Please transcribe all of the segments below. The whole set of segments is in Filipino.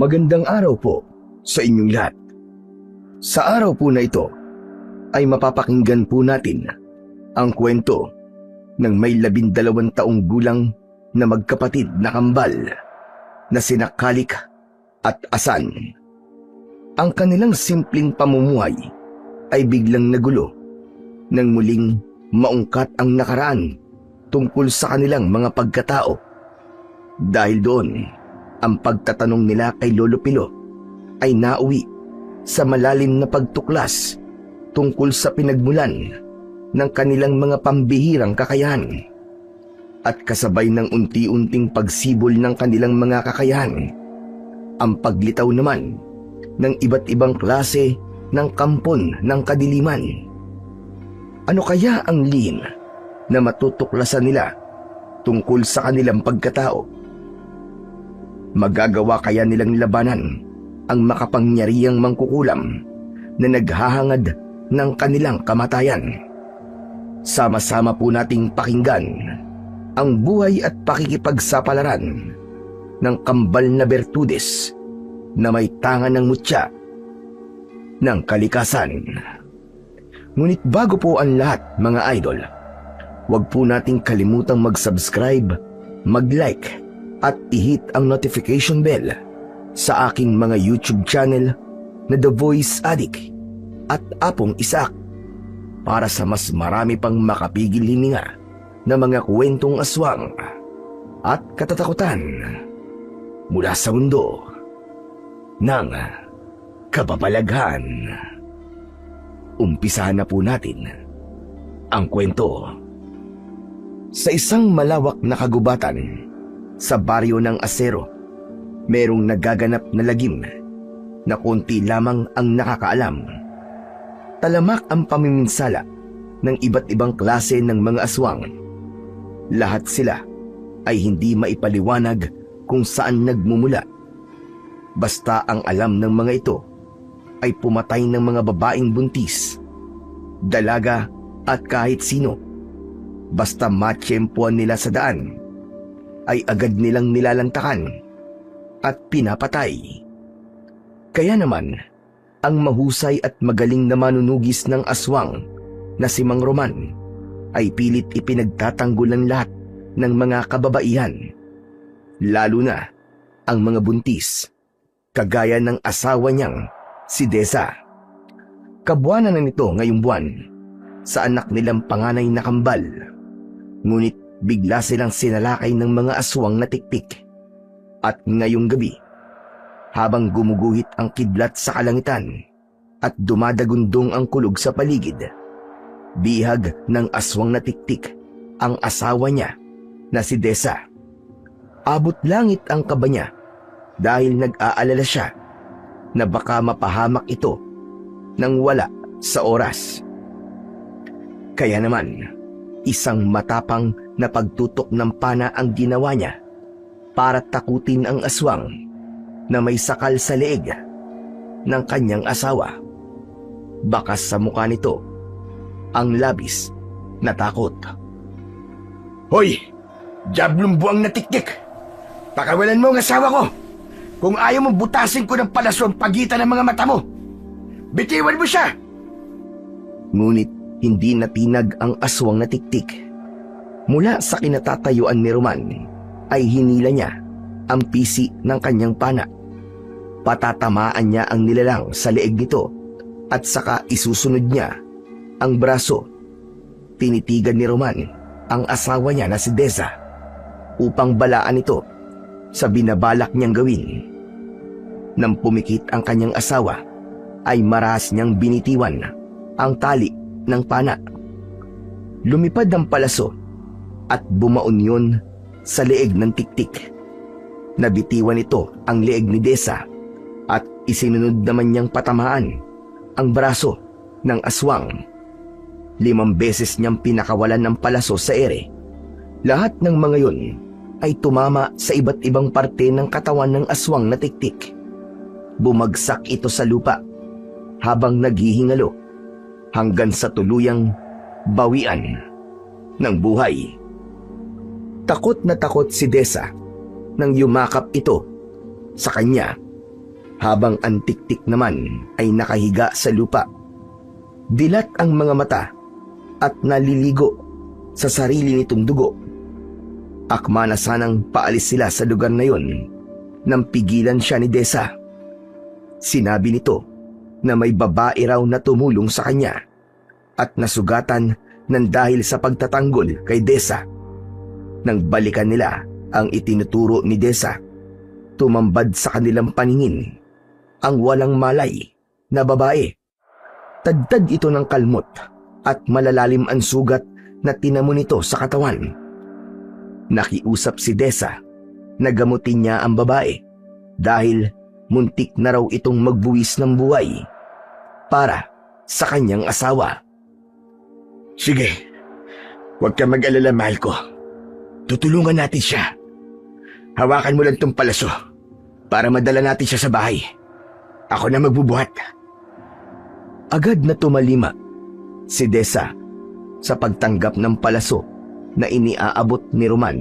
Magandang araw po sa inyong lahat. Sa araw po na ito ay mapapakinggan po natin ang kwento ng may 12 taong gulang na magkapatid na kambal na sina Kalik at Asan. Ang kanilang simpleng pamumuhay ay biglang nagulo nang muling maungkat ang nakaraan tungkol sa kanilang mga pagkatao. Dahil doon, ang pagtatanong nila kay Lolo Pilo ay nauwi sa malalim na pagtuklas tungkol sa pinagmulan ng kanilang mga pambihirang kakayahan. At kasabay ng unti-unting pagsibol ng kanilang mga kakayahan, ang paglitaw naman ng iba't ibang klase ng kampon ng kadiliman. Ano kaya ang lihim na matutuklasan nila tungkol sa kanilang pagkatao? Magagawa kaya nilang labanan ang makapangyarihang mangkukulam na naghahangad ng kanilang kamatayan? Sama-sama po nating pakinggan ang buhay at pakikipagsapalaran ng kambal na Bertudes na may tangan ng mutya ng kalikasan. Ngunit bago po ang lahat, mga idol, huwag po nating kalimutang mag-subscribe, mag-like, at i-hit ang notification bell sa aking mga YouTube channel na The Voice Addict at Apong Isak para sa mas marami pang makapigil hininga na mga kwentong aswang at katatakutan mula sa mundo ng kababalaghan. Umpisahan na po natin ang kwento. Sa isang malawak na kagubatan sa baryo ng Asero, merong nagaganap na lagim na konti lamang ang nakakaalam. Talamak ang pamiminsala ng iba't ibang klase ng mga aswang. Lahat sila ay hindi maipaliwanag kung saan nagmumula. Basta ang alam ng mga ito ay pumatay ng mga babaeng buntis, dalaga at kahit sino. Basta matsyempuan nila sa daan, ay agad nilang nilalantakan at pinapatay. Kaya naman, ang mahusay at magaling na manunugis ng aswang na si Mang Roman ay pilit ipinagtatanggol ang lahat ng mga kababaihan, lalo na ang mga buntis, kagaya ng asawa niyang si Deza. Kabuwanan na nito ngayong buwan sa anak nilang panganay na kambal, ngunit bigla silang sinalakay ng mga aswang na tiktik. At ngayong gabi, habang gumuguhit ang kidlat sa kalangitan at dumadagundong ang kulog sa paligid, bihag ng aswang na tiktik ang asawa niya na si Deza. Abot langit ang kaba niya dahil nag-aalala siya na baka mapahamak ito nang wala sa oras. Kaya naman, isang matapang na pagtutok ng pana ang ginawa niya para takutin ang aswang na may sakal sa leeg ng kanyang asawa. Bakas sa mukha nito ang labis na takot. "Hoy! Diablong buwang natiktik! Pakawalan mo ang asawa ko! Kung ayaw mong butasin ko ng palaso ang pagitan ng mga mata mo, bitiwan mo siya!" Ngunit hindi natinag ang aswang na tiktik. Mula sa kinatatayuan ni Roman ay hinila niya ang pisi ng kanyang pana. Patatamaan niya ang nilalang sa leeg nito at saka isusunod niya ang braso. Tinitigan ni Roman ang asawa niya na si Deza upang balaan ito sa binabalak niyang gawin. Nang pumikit ang kanyang asawa ay marahas niyang binitiwan ang tali ng pana. Lumipad ang palaso at bumaon yun sa leeg ng tiktik. Nabitiwan ito ang leeg ni Deza at isinunod naman niyang patamaan ang braso ng aswang. 5 beses niyang pinakawalan ng palaso sa ere. Lahat ng mga yun ay tumama sa iba't ibang parte ng katawan ng aswang na tiktik. Bumagsak ito sa lupa habang naghihingalo hanggang sa tuluyang bawian ng buhay. Takot na takot si Deza nang yumakap ito sa kanya habang ang tiktik naman ay nakahiga sa lupa. Dilat ang mga mata at naliligo sa sarili nitong dugo. Akma na sanang paalis sila sa lugar na yon nang pigilan siya ni Desa. Sinabi nito na may babae raw na tumulong sa kanya at nasugatan ng dahil sa pagtatanggol kay Desa. Nang balikan nila ang itinuturo ni Desa, tumambad sa kanilang paningin ang walang malay na babae. Tadtad ito ng kalmot at malalalim ang sugat na tinamo nito sa katawan. Nakiusap si Desa na gamutin niya ang babae dahil muntik na raw itong magbuwis ng buhay para sa kanyang asawa. Sige, huwag ka mag-alala, mahal ko. Tutulungan natin siya. Hawakan mo lang tong palaso para madala natin siya sa bahay. Ako na magbubuhat. Agad na tumalima si Desa sa pagtanggap ng palaso na iniaabot ni Roman.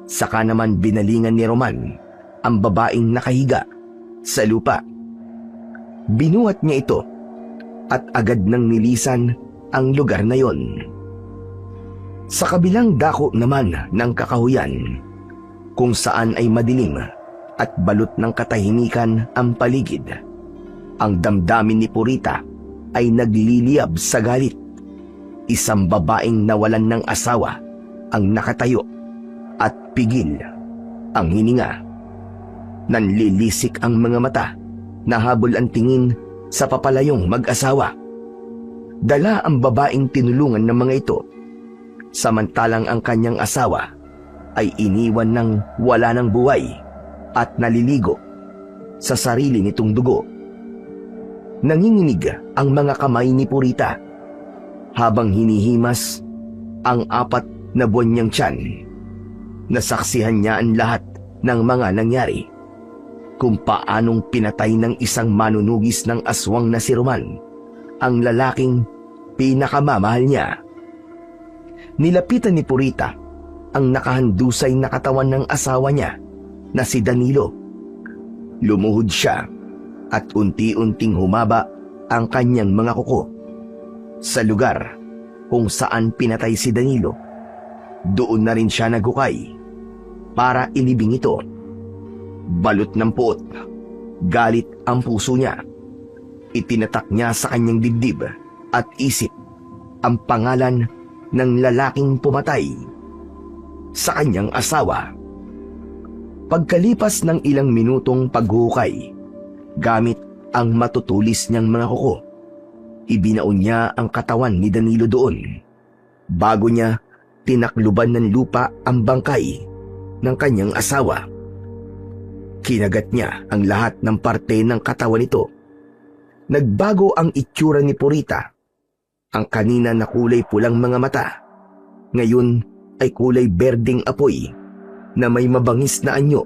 Saka naman binalingan ni Roman ang babaeng nakahiga sa lupa. Binuhat niya ito at agad nang nilisan ang lugar na yon. Sa kabilang dako naman ng kakahuyan, kung saan ay madilim at balot ng katahimikan ang paligid, ang damdamin ni Purita ay nagliliyab sa galit. Isang babaeng nawalan ng asawa ang nakatayo at pigil ang hininga. Nanlilisik ang mga mata, nahabol ang tingin sa papalayong mag-asawa. Dala ang babaeng tinulungan ng mga ito, samantalang ang kanyang asawa ay iniwan ng wala ng buhay at naliligo sa sarili nitong dugo. Nanginginig ang mga kamay ni Purita habang hinihimas ang 4 na buwan niyang tiyan. Nasaksihan niya ang lahat ng mga nangyari, kung paanong pinatay ng isang manunugis ng aswang na si Roman ang lalaking pinakamamahal niya. Nilapitan ni Purita ang nakahandusay na katawan ng asawa niya na si Danilo. Lumuhod siya at unti-unting humaba ang kanyang mga kuko. Sa lugar kung saan pinatay si Danilo, doon na rin siya naghukay para ilibing ito. Balot ng puot, galit ang puso niya. Itinatak niya sa kanyang dibdib at isip ang pangalan ng lalaking pumatay sa kanyang asawa. Pagkalipas ng ilang minutong paghukay, gamit ang matutulis niyang mga kuko, ibinaon niya ang katawan ni Danilo doon. Bago niya tinakluban ng lupa ang bangkay ng kanyang asawa. Kinagat niya ang lahat ng parte ng katawan nito. Nagbago ang itsura ni Purita. Ang kanina na kulay pulang mga mata, ngayon ay kulay berdeng apoy na may mabangis na anyo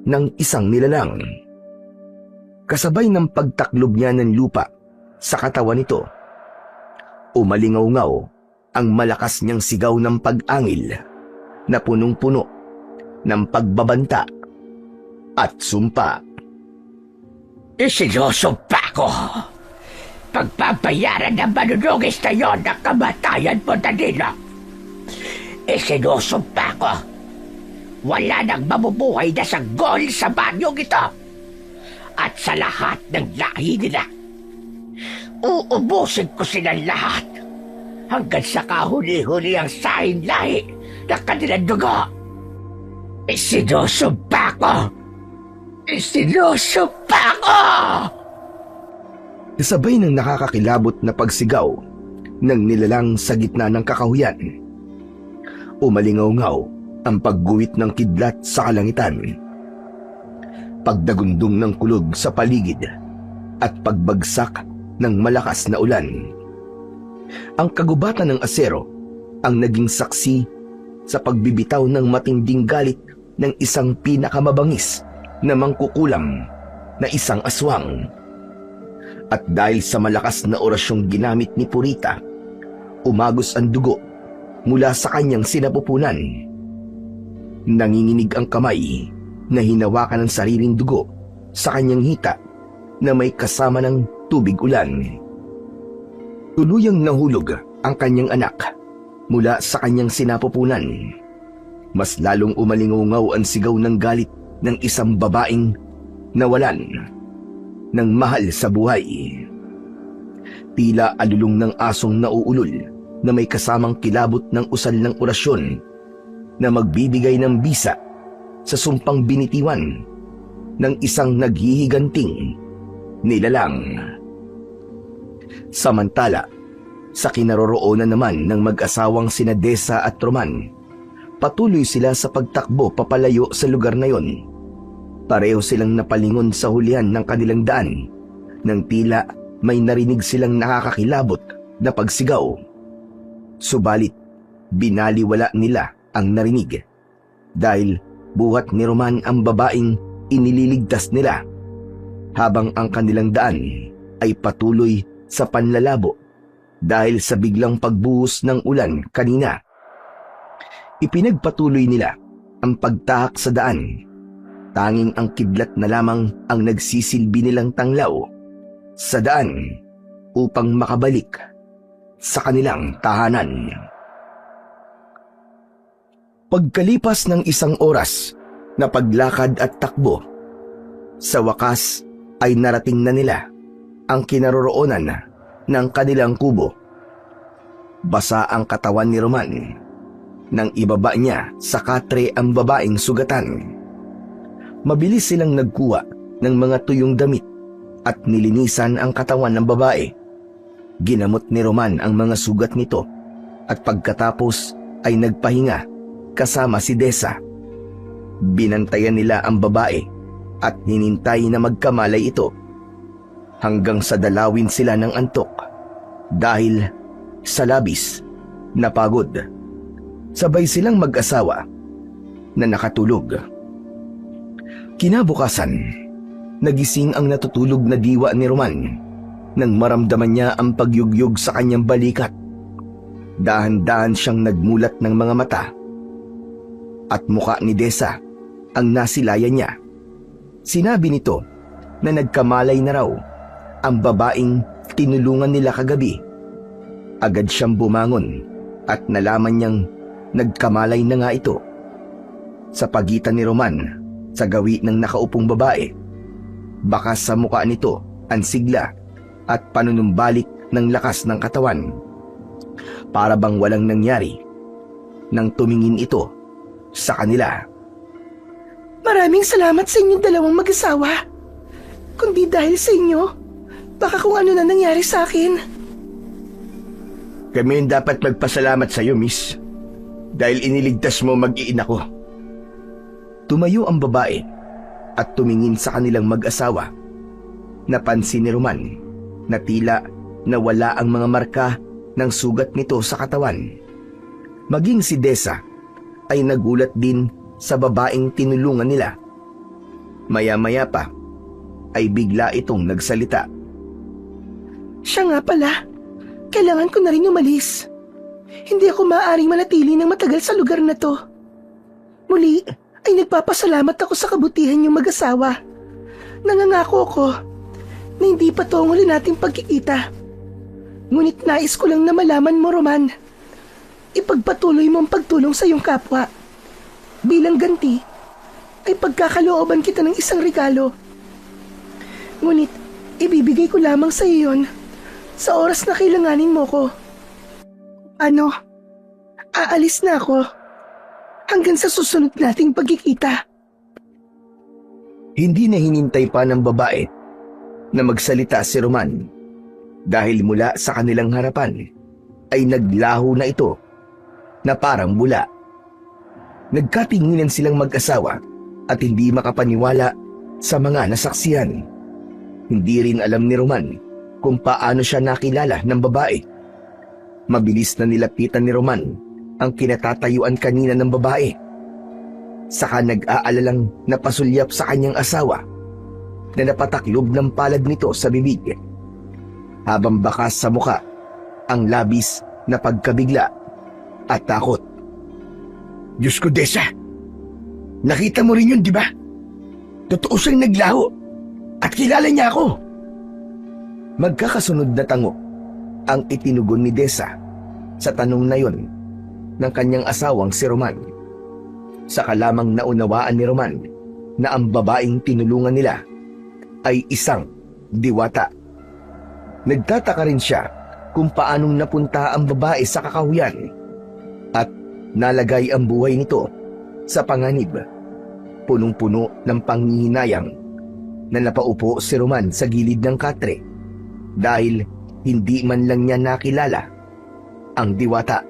ng isang nilalang. Kasabay ng pagtaklob niya ng lupa sa katawan nito, umalingaw-ngaw ang malakas niyang sigaw ng pag-angil na punong-puno ng pagbabanta at sumpa. Isinusumpa ko. Pagpapayaran ng manunugis na yon ang kamatayan mo, Danilo. Isinusumpa ko. Wala nang mabubuhay na sanggol sa banyong ito. At sa lahat ng lahi nila. Uubusin ko silang lahat hanggang sa kahuli-huli ang sahing lahi ng kanilang dugo. Isinusumpa ko. Isinusumpa ko! Kasabay ng nakakakilabot na pagsigaw ng nilalang sa gitna ng kakahuyan, umalingaw-ngaw ang pagguwit ng kidlat sa kalangitan, pagdagundong ng kulog sa paligid at pagbagsak ng malakas na ulan. Ang kagubatan ng asero ang naging saksi sa pagbibitaw ng matinding galit ng isang pinakamabangis na mangkukulam na isang aswang. At dahil sa malakas na orasyong ginamit ni Purita, umagos ang dugo mula sa kanyang sinapupunan. Nanginginig ang kamay na hinawakan ng sariling dugo sa kanyang hita na may kasama ng tubig ulan. Tuluyang nahulog ang kanyang anak mula sa kanyang sinapupunan. Mas lalong umalingaw ang sigaw ng galit ng isang babaeng nawalan ng mahal sa buhay. Tila alulong ng asong nauulol na may kasamang kilabot ng usal ng orasyon na magbibigay ng bisa sa sumpang binitiwan ng isang naghihiganting nilalang. Samantala, sa kinaroroonan naman ng mag-asawang sina Desa at Roman, patuloy sila sa pagtakbo papalayo sa lugar na yon. Pareho silang napalingon sa hulihan ng kanilang daan nang tila may narinig silang nakakakilabot na pagsigaw. Subalit, binaliwala nila ang narinig dahil buhat ni Roman ang babaeng inililigtas nila habang ang kanilang daan ay patuloy sa panlalabo dahil sa biglang pagbuhos ng ulan kanina. Ipinagpatuloy nila ang pagtahak sa daan. Tanging ang kidlat na lamang ang nagsisilbi nilang tanglaw sa daan upang makabalik sa kanilang tahanan. Pagkalipas ng isang oras na paglakad at takbo, sa wakas ay narating na nila ang kinaroroonan ng kanilang kubo. Basa ang katawan ni Roman nang ibaba niya sa katre ang babaeng sugatan. Mabilis silang nagkuha ng mga tuyong damit at nilinisan ang katawan ng babae. Ginamot ni Roman ang mga sugat nito at pagkatapos ay nagpahinga kasama si Desa. Binantayan nila ang babae at hinintay na magkamalay ito hanggang sa dalawin sila ng antok dahil sa labis na pagod. Sabay silang mag-asawa na nakatulog. Kinabukasan, nagising ang natutulog na diwa ni Roman nang maramdaman niya ang pagyugyug sa kanyang balikat. Dahan-dahan siyang nagmulat ng mga mata at mukha ni Desa ang nasilayan niya. Sinabi nito na nagkamalay na raw ang babaeng tinulungan nila kagabi. Agad siyang bumangon at nalaman niyang nagkamalay na nga ito. Sa pagitan ni Roman sa gawi ng nakaupong babae, bakas sa mukha nito ang sigla at panunumbalik ng lakas ng katawan. Para bang walang nangyari nang tumingin ito sa kanila. Maraming salamat sa inyong dalawang mag-asawa. Kundi dahil sa inyo, baka kung ano na nangyari sa akin. Kami yung dapat magpasalamat sa iyo, miss. Dahil iniligtas mo mag-iina ko. Tumayo ang babae at tumingin sa kanilang mag-asawa. Napansin ni Roman na tila nawala ang mga marka ng sugat nito sa katawan. Maging si Desa ay nagulat din sa babaeng tinulungan nila. Maya-maya pa ay bigla itong nagsalita. Siya nga pala, kailangan ko na rin umalis. Hindi ako maaaring manatili ng matagal sa lugar na to. Muli ay nagpapasalamat ako sa kabutihan niyong mag-asawa. Nangangako ko na hindi pa to ang huli nating pagkikita. Ngunit nais ko lang na malaman mo, Roman, ipagpatuloy mo ang pagtulong sa iyong kapwa. Bilang ganti, ay pagkakalooban kita ng isang regalo. Ngunit, ibibigay ko lamang sa iyo yun sa oras na kailanganin mo ko. Ano? Aalis na ako hanggang sa susunod nating pagkikita. Hindi na hinintay pa ng babae na magsalita si Roman dahil mula sa kanilang harapan ay naglaho na ito na parang bula. Nagkatinginan silang mag-asawa at hindi makapaniwala sa mga nasaksihan. Hindi rin alam ni Roman kung paano siya nakilala ng babae. Mabilis na nilapitan ni Roman ang kinatatayuan kanina ng babae. Saka nag-aalalang napasulyap sa kanyang asawa na napataklob ng palad nito sa bibig. Habang bakas sa muka ang labis na pagkabigla at takot. Diyos ko, Desa. Nakita mo rin yun, di ba? Totoo siyang naglaho At kilala niya ako. Magkakasunod na tango ang itinugon ni Desa sa tanong na yon ng kanyang asawang si Roman. Saka lamang naunawaan ni Roman na ang babaeng tinulungan nila ay isang diwata. Nagtataka rin siya kung paanong napunta ang babae sa kakahuyan at nalagay ang buhay nito sa panganib. Punong-puno ng panghihinayang na napaupo si Roman sa gilid ng katre dahil hindi man lang niya nakilala ang diwata.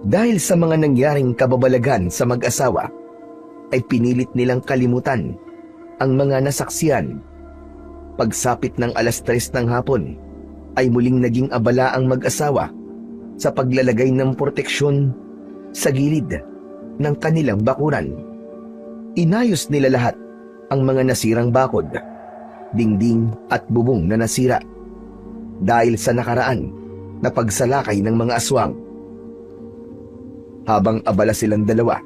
Dahil sa mga nangyaring kababalagan sa mag-asawa, ay pinilit nilang kalimutan ang mga nasaksiyan. Pagsapit ng 3:00 ng hapon, ay muling naging abala ang mag-asawa sa paglalagay ng proteksyon sa gilid ng kanilang bakuran. Inayos nila lahat ang mga nasirang bakod, dingding at bubong na nasira dahil sa nakaraan na pagsalakay ng mga aswang. Habang abala silang dalawa,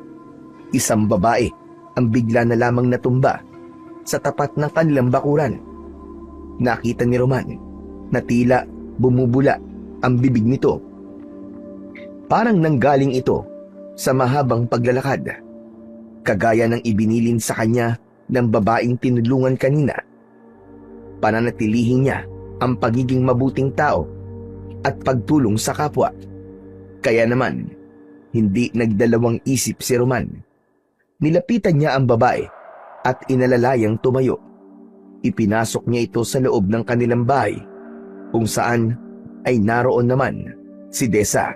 isang babae ang bigla na lamang natumba sa tapat ng kanilang bakuran. Nakita ni Roman na tila bumubula ang bibig nito. Parang nanggaling ito sa mahabang paglalakad, kagaya ng ibinilin sa kanya ng babaeng tinulungan kanina. Pananatilihin niya ang pagiging mabuting tao at pagtulong sa kapwa. Kaya naman, hindi nagdalawang isip si Roman. Nilapitan niya ang babae at inalalayang tumayo. Ipinasok niya ito sa loob ng kanilang bahay, kung saan ay naroon naman si Desa.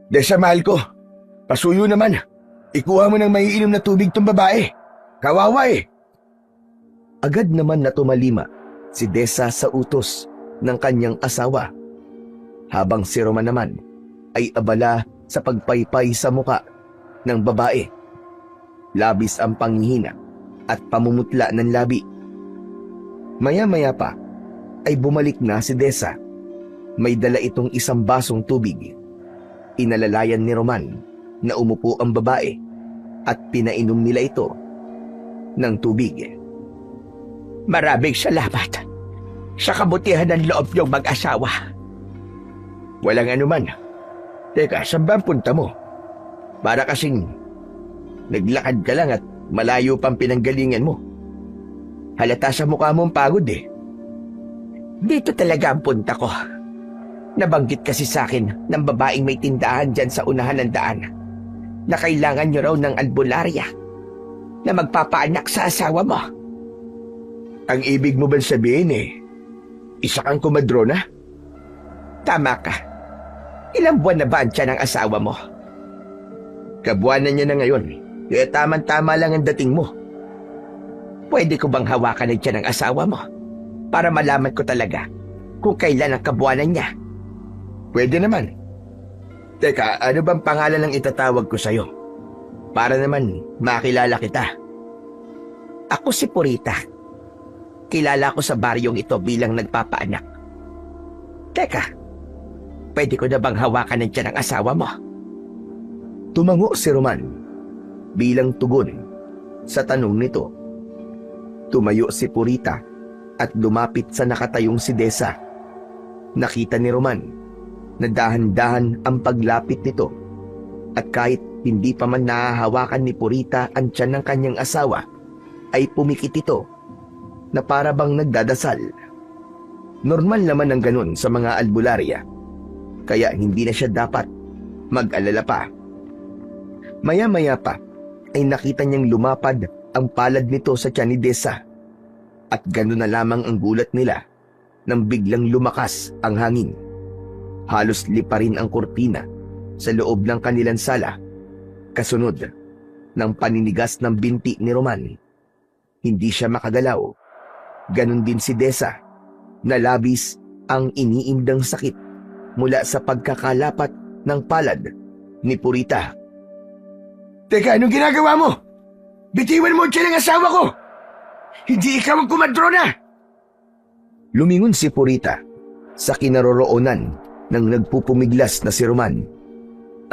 Desa, mahal ko. Pasuyo naman. Ikuha mo ng maiinom na tubig tong babae. Kawawa eh. Agad naman na tumalima si Desa sa utos ng kanyang asawa, habang si Roman naman ay abala sa pagpaypay sa muka ng babae. Labis ang panghihina at pamumutla ng labi. Maya-maya pa ay bumalik na si Desa. May dala itong isang basong tubig. Inalalayan ni Roman na umupo ang babae at pinainom nila ito ng tubig. Maraming salamat sa kabutihan ng loob niyong mag-asawa. Walang anuman. Teka, saan ba ang punta mo? Para kasing naglakad ka lang at malayo pang pinanggalingan mo. Halata sa mukha mo ang pagod eh. Dito talaga ang punta ko. Nabanggit kasi sa akin ng babaeng may tindahan dyan sa unahan ng daan na kailangan niyo raw ng albularya na magpapaanak sa asawa mo. Ang ibig mo ba sabihin eh, isa kang kumadrona? Tama ka. Ilang buwan na ba ang tiyan ng asawa mo? Kabuanan niya na ngayon, kaya tama-tama lang ang dating mo. Pwede ko bang hawakan ang tiyan ng asawa mo para malaman ko talaga kung kailan ang kabuanan niya? Pwede naman. Teka, ano bang pangalan ng itatawag ko sa'yo? Para naman makilala kita. Ako si Purita. Kilala ko sa baryong ito bilang nagpapaanak. Teka, pwede ko na bang hawakan ng tiyan ng asawa mo? Tumango si Roman bilang tugon sa tanong nito. Tumayo si Purita at lumapit sa nakatayong si Desa. Nakita ni Roman na dahan-dahan ang paglapit nito, at kahit hindi pa man nahahawakan ni Purita ang tiyan ng kanyang asawa, ay pumikit ito na para bang nagdadasal. Normal naman ang ganun sa mga albularya, kaya hindi na siya dapat mag-alala pa. Maya-maya pa ay nakita niyang lumapad ang palad nito sa tiyan ni Desa, at gano'n na lamang ang gulat nila nang biglang lumakas ang hangin. Halos liparin ang kurtina sa loob ng kanilang sala, kasunod ng paninigas ng binti ni Roman. Hindi siya makagalaw. Ganon din si Desa, na labis ang iniindang sakit mula sa pagkakalapat ng palad ni Purita. Teka, anong ginagawa mo? Bitiwan mo siya ng asawa ko! Hindi ikaw ang kumadrona! Lumingon si Purita sa kinaroroonan ng nagpupumiglas na si Roman.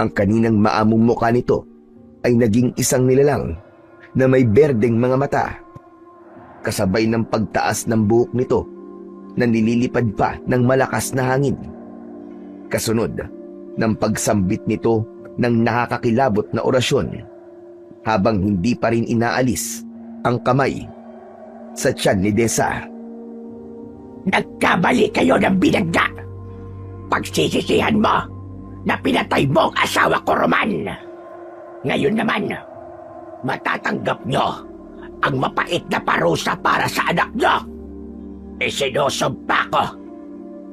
Ang kaninang maamong mukha nito ay naging isang nilalang na may berdeng mga mata. kasabay ng pagtaas ng buhok nito na nililipad pa ng malakas na hangin. Kasunod ng pagsambit nito ng nakakakilabot na orasyon habang hindi pa rin inaalis ang kamay sa tiyan ni Desa. Nagkamali kayo ng binagga. Pagsisisihan mo na pinatay mo ang asawa ko, Roman. Ngayon naman, matatanggap nyo ang mapait na parusa para sa anak nyo. Isinusumpa ko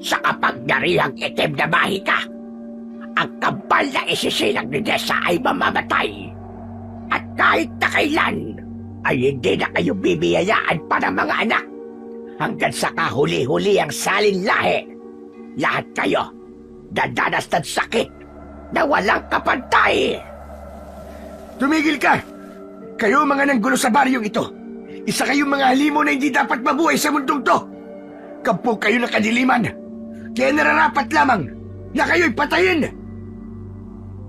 sa kapangyarihang itim na mahika. Ang kampal na isisilang ni Desa ay mamamatay. At kahit na kailan, ay hindi na kayo bibiyayaan pa ng mga anak. Hanggang sa kahuli-huli ang salin lahi. Lahat kayo dadanas ng sakit na walang kapantay. Tumigil ka! Kayo mga nanggulo sa baryong ito. Isa kayong mga halimo na hindi dapat mabuhay sa mundong to. Kampong kayo ng kadiliman. Kaya nararapat lamang na kayo'y patayin.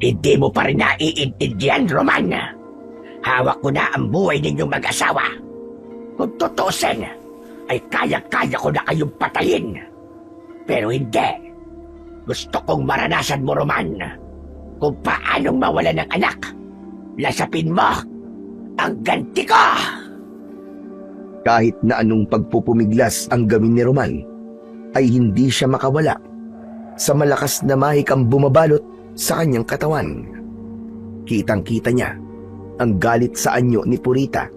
Hindi mo pa rin naiintindihan, Roman. Hawak ko na ang buhay ninyong mag-asawa. Kung tutusin, ay kaya-kaya ko na kayong patayin. Pero hindi. Gusto kong maranasan mo, Roman, kung paanong mawala ng anak. Lasapin mo ang ganti ko! Kahit na anong pagpupumiglas ang gawin ni Roman, ay hindi siya makawala sa malakas na mahikang bumabalot sa kanyang katawan. Kitang-kita niya ang galit sa anyo ni Purita.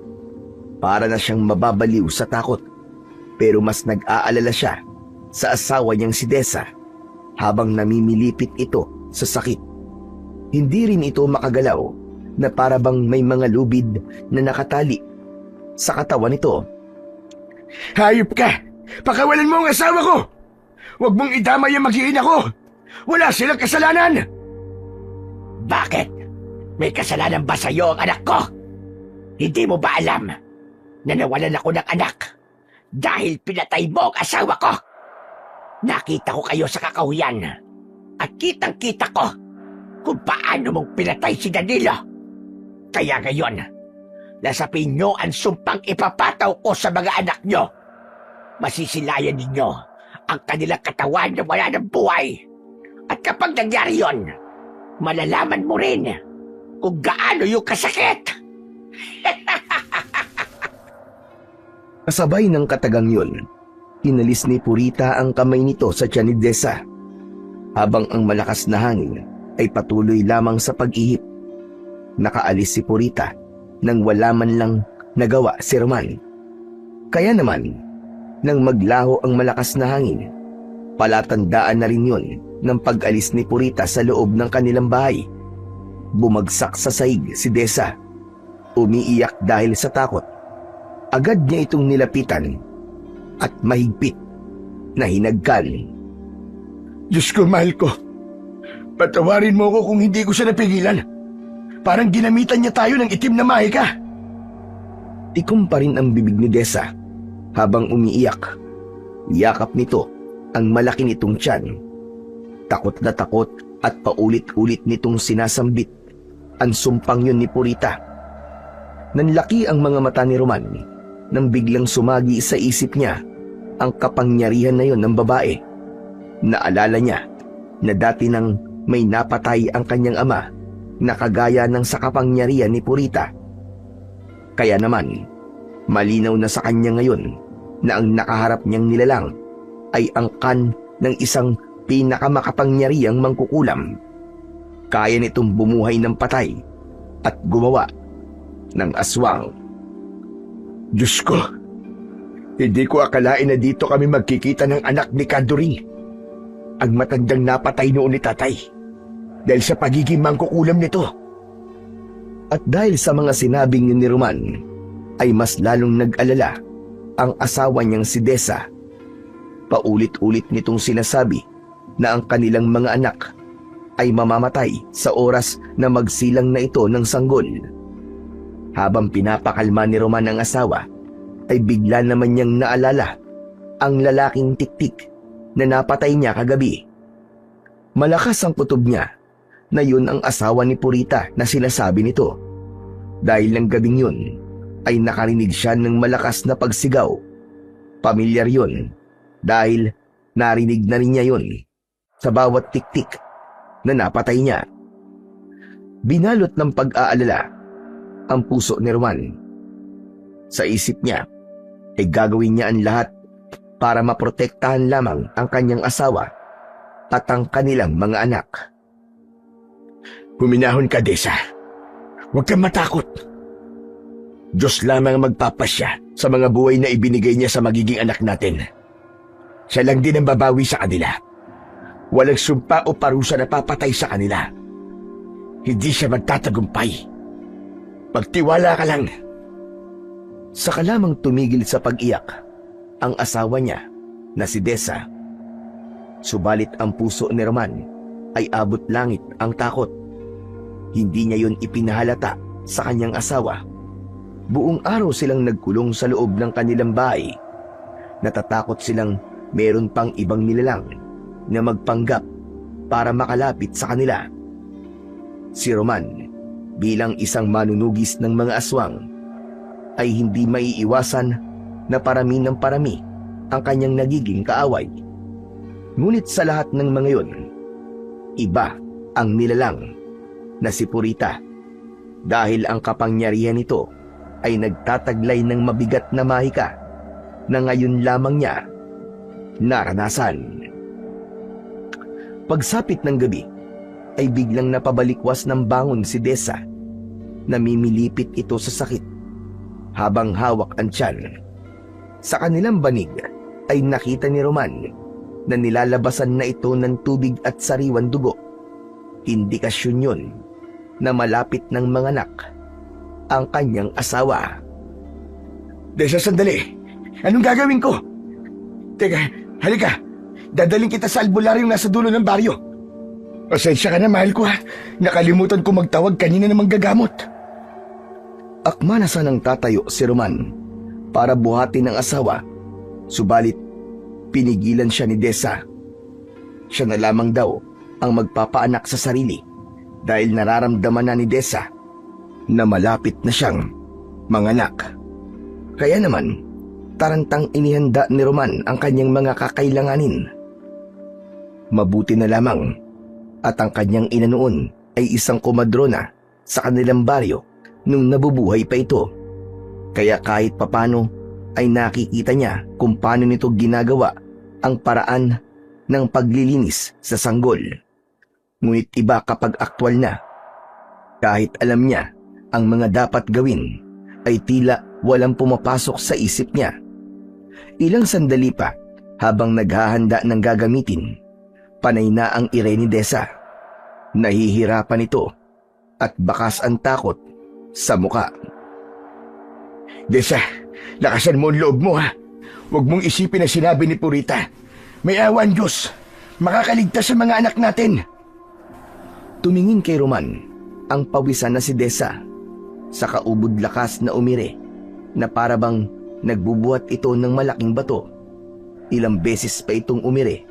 Para na siyang mababaliw sa takot, pero mas nag-aalala siya sa asawa niyang si Desa habang namimilipit ito sa sakit. Hindi rin ito makagalaw na para bang may mga lubid na nakatali sa katawan nito. Hayop ka! Pakawalan mo ang asawa ko! Huwag mong idamay ang mag-iina ko! Wala silang kasalanan! Bakit? May kasalanan ba sa'yo ang anak ko? Hindi mo ba alam na nawalan ako ng anak dahil pinatay mo ang asawa ko? Nakita ko kayo sa kakahuyan at kitang-kita ko kung paano mong pinatay si Danilo. Kaya ngayon, lasapin nyo ang sumpang ipapataw ko sa mga anak nyo. Masisilayan ninyo ang kanilang katawan na wala ng buhay. At kapag nangyari yon, malalaman mo rin kung gaano yung kasakit. Kasabay ng katagang yun, inalis ni Purita ang kamay nito sa tiyan ni Desa, habang ang malakas na hangin ay patuloy lamang sa pag-ihip. Nakaalis si Purita nang wala man lang nagawa si Roman. Kaya naman, nang maglaho ang malakas na hangin, palatandaan na rin yun ng pag-alis ni Purita sa loob ng kanilang bahay. Bumagsak sa sahig si Desa, umiiyak dahil sa takot. Agad niya itong nilapitan at mahigpit na hinagkan. Diyos ko, mahal ko. Patawarin mo ko kung hindi ko siya napigilan. Parang ginamitan niya tayo ng itim na mahika. Tikom pa rin ang bibig ni Desa habang umiiyak. Yakap nito ang malaki nitong tiyan. Takot na takot at paulit-ulit nitong sinasambit ang sumpang yun ni Purita. Nanlaki ang mga mata ni Roman nang biglang sumagi sa isip niya ang kapangyarihan na yun ng babae. Naalala niya na dati nang may napatay ang kanyang ama na kagaya ng sa kapangyarihan ni Purita. Kaya naman, malinaw na sa kanya ngayon na ang nakaharap niyang nilalang ay angkan ng isang pinakamakapangyarihang mangkukulam. Kaya nitong bumuhay ng patay at gumawa ng aswang. Diyos ko, hindi ko akalain na dito kami magkikita ng anak ni Kanduring, ang matandang napatay noon ni tatay, dahil sa pagiging mangkukulam nito. At dahil sa mga sinabing ni Roman, ay mas lalong nag-alala ang asawa niyang si Desa. Paulit-ulit nitong sinasabi na ang kanilang mga anak ay mamamatay sa oras na magsilang na ito ng sanggol. Habang pinapakalma ni Roman ang asawa, ay bigla naman niyang naalala ang lalaking tiktik na napatay niya kagabi. Malakas ang kutob niya na yun ang asawa ni Purita na sinasabi nito. Dahil ng gabing yun, ay nakarinig siya ng malakas na pagsigaw. Pamilyar yun dahil narinig na rin niya yun sa bawat tiktik na napatay niya. Binalot ng pag-aalala ang puso ni Roman. Sa isip niya ay gagawin niya ang lahat para maprotektahan lamang ang kanyang asawa at ang kanilang mga anak. Huminahon ka, Desa. Huwag kang matakot. Diyos lamang ang magpapasya sa mga buhay na ibinigay niya sa magiging anak natin. Siya lang din ang babawi sa kanila. Walang sumpa o parusa na papatay sa kanila. Hindi siya magtatagumpay. Magtiwala ka lang. Saka lamang tumigil sa pag-iyak ang asawa niya na si Desa. Subalit ang puso ni Roman ay abot langit ang takot. Hindi niya yun ipinahalata sa kanyang asawa. Buong araw silang nagkulong sa loob ng kanilang bahay. Natatakot silang meron pang ibang nilalang na magpanggap para makalapit sa kanila. Si Roman, bilang isang manunugis ng mga aswang, ay hindi maiiwasan na parami ng parami ang kanyang nagiging kaaway. Ngunit sa lahat ng mga yun, iba ang nilalang na si Purita, dahil ang kapangyarihan nito ay nagtataglay ng mabigat na mahika na ngayon lamang niya naranasan. Pagsapit ng gabi ay biglang napabalikwas ng bangon si Desa. Namimilipit ito sa sakit habang hawak ang tiyan. Sa kanilang banig ay nakita ni Roman na nilalabasan na ito ng tubig at sariwan dugo. Indikasyon yun na malapit ng manganak ang kanyang asawa. Desa, sandali. Anong gagawin ko? Teka, halika. Dadaling kita sa albularyong nasa dulo ng baryo. Pasensya ka na, mahal ko, ha. Nakalimutan ko magtawag kanina ng manggagamot. Akma na sanang tatayo si Roman para buhatin ang asawa. Subalit, pinigilan siya ni Desa. Siya na lamang daw ang magpapaanak sa sarili dahil nararamdaman na ni Desa na malapit na siyang manganak. Kaya naman, tarantang inihanda ni Roman ang kanyang mga kakailanganin. Mabuti na lamang at ang kanyang ina noon ay isang komadrona sa kanilang baryo nung nabubuhay pa ito. Kaya kahit papano ay nakikita niya kung paano nito ginagawa ang paraan ng paglilinis sa sanggol. Ngunit iba kapag aktwal na. Kahit alam niya ang mga dapat gawin, ay tila walang pumapasok sa isip niya. Ilang sandali pa habang naghahanda ng gagamitin, panay na ang ire ni Desa. Nahihirapan ito at bakas ang takot sa muka. Desa, lakasan mo ang loob mo, ha. Huwag mong isipin na sinabi ni Purita. May awa ang Diyos. Makakaligtas sa mga anak natin. Tumingin kay Roman ang pawisan na si Desa sa kaubod lakas na umire na parabang nagbubuhat ito ng malaking bato. Ilang beses pa itong umire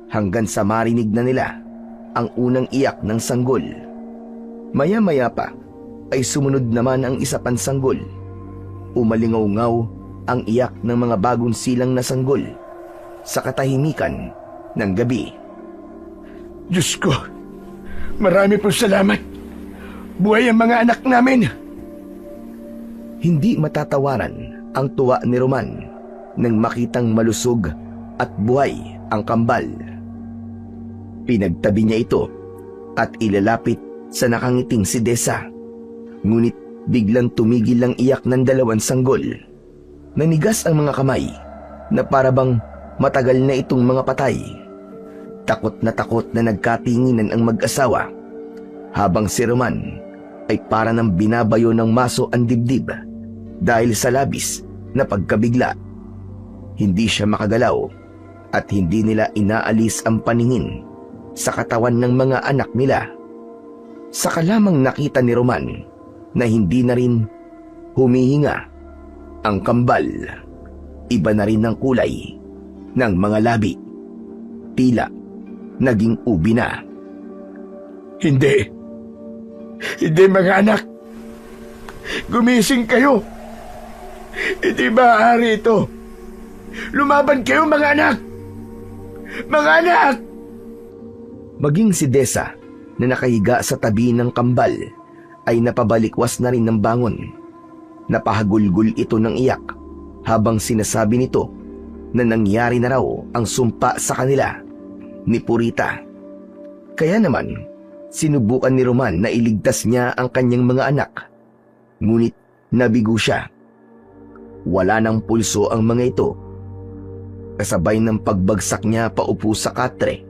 hanggang sa marinig na nila ang unang iyak ng sanggol. Maya-maya pa ay sumunod naman ang isa pang sanggol. Umalingaw-ngaw ang iyak ng mga bagong silang na sanggol sa katahimikan ng gabi. Diyos ko, marami pong salamat. Buhay ang mga anak namin. Hindi matatawaran ang tuwa ni Roman nang makitang malusog at buhay ang kambal. Pinagtabi niya ito at ilalapit sa nakangiting si Desa. Ngunit biglang tumigil ang iyak ng dalawang sanggol. Nanigas ang mga kamay na parabang matagal na itong mga patay. Takot na nagkatinginan ang mag-asawa habang si Roman ay para ng binabayo ng maso ang dibdib dahil sa labis na pagkabigla. Hindi siya makagalaw at hindi nila inaalis ang paningin sa katawan ng mga anak nila. Saka lamang nakita ni Roman na hindi na rin humihinga ang kambal. Iba na rin ang kulay ng mga labi. Tila naging ubi na. Hindi mga anak. Gumising kayo. Hindi maaari ito. Lumaban kayo, mga anak! Mga anak! Maging si Desa na nakahiga sa tabi ng kambal ay napabalikwas na rin ng bangon. Napahagulgul ito ng iyak habang sinasabi nito na nangyari na raw ang sumpa sa kanila ni Purita. Kaya naman, sinubukan ni Roman na iligtas niya ang kanyang mga anak. Ngunit nabigo siya. Wala ng pulso ang mga ito. Kasabay ng pagbagsak niya paupo sa katre,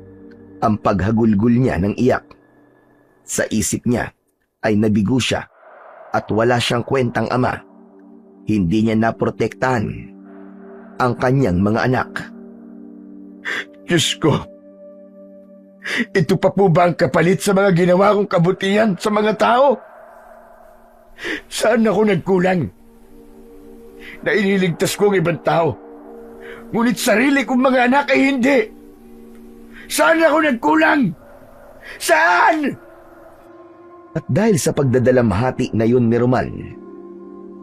ang paghagulgul niya ng iyak. Sa isip niya ay nabigo siya at wala siyang kwentang ama. Hindi niya naprotektahan ang kanyang mga anak. Diyos ko! Ito pa po ba ang kapalit sa mga ginawa kong kabutihan sa mga tao? Saan ako nagkulang? Na iniligtas ko ang ibang tao. Ngunit sarili kong mga anak ay hindi. Saan ako nagkulang? Saan? At dahil sa pagdadalamhati na yun ni Roman,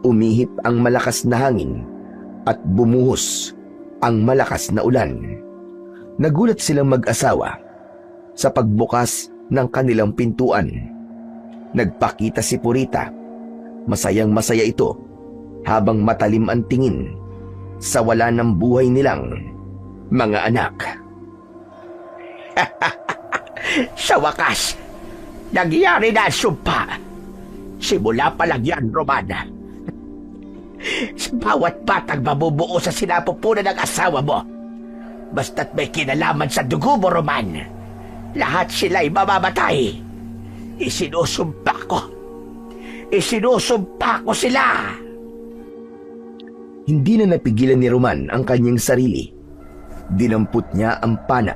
umihip ang malakas na hangin at bumuhos ang malakas na ulan. Nagulat silang mag-asawa sa pagbukas ng kanilang pintuan. Nagpakita si Purita. Masayang masaya ito habang matalim ang tingin sa wala ng buhay nilang mga anak. Sa wakas, nangyari na ang sumpa. Simula pa lang yan, Roman. Sa bawat batang mabubuo sa sinapupunan ng asawa mo, basta't may kinalaman sa dugo mo, Roman, lahat sila'y mamamatay. Isinusumpa ko. Isinusumpa ko sila. Hindi na napigilan ni Roman ang kanyang sarili. Dinampot niya ang pana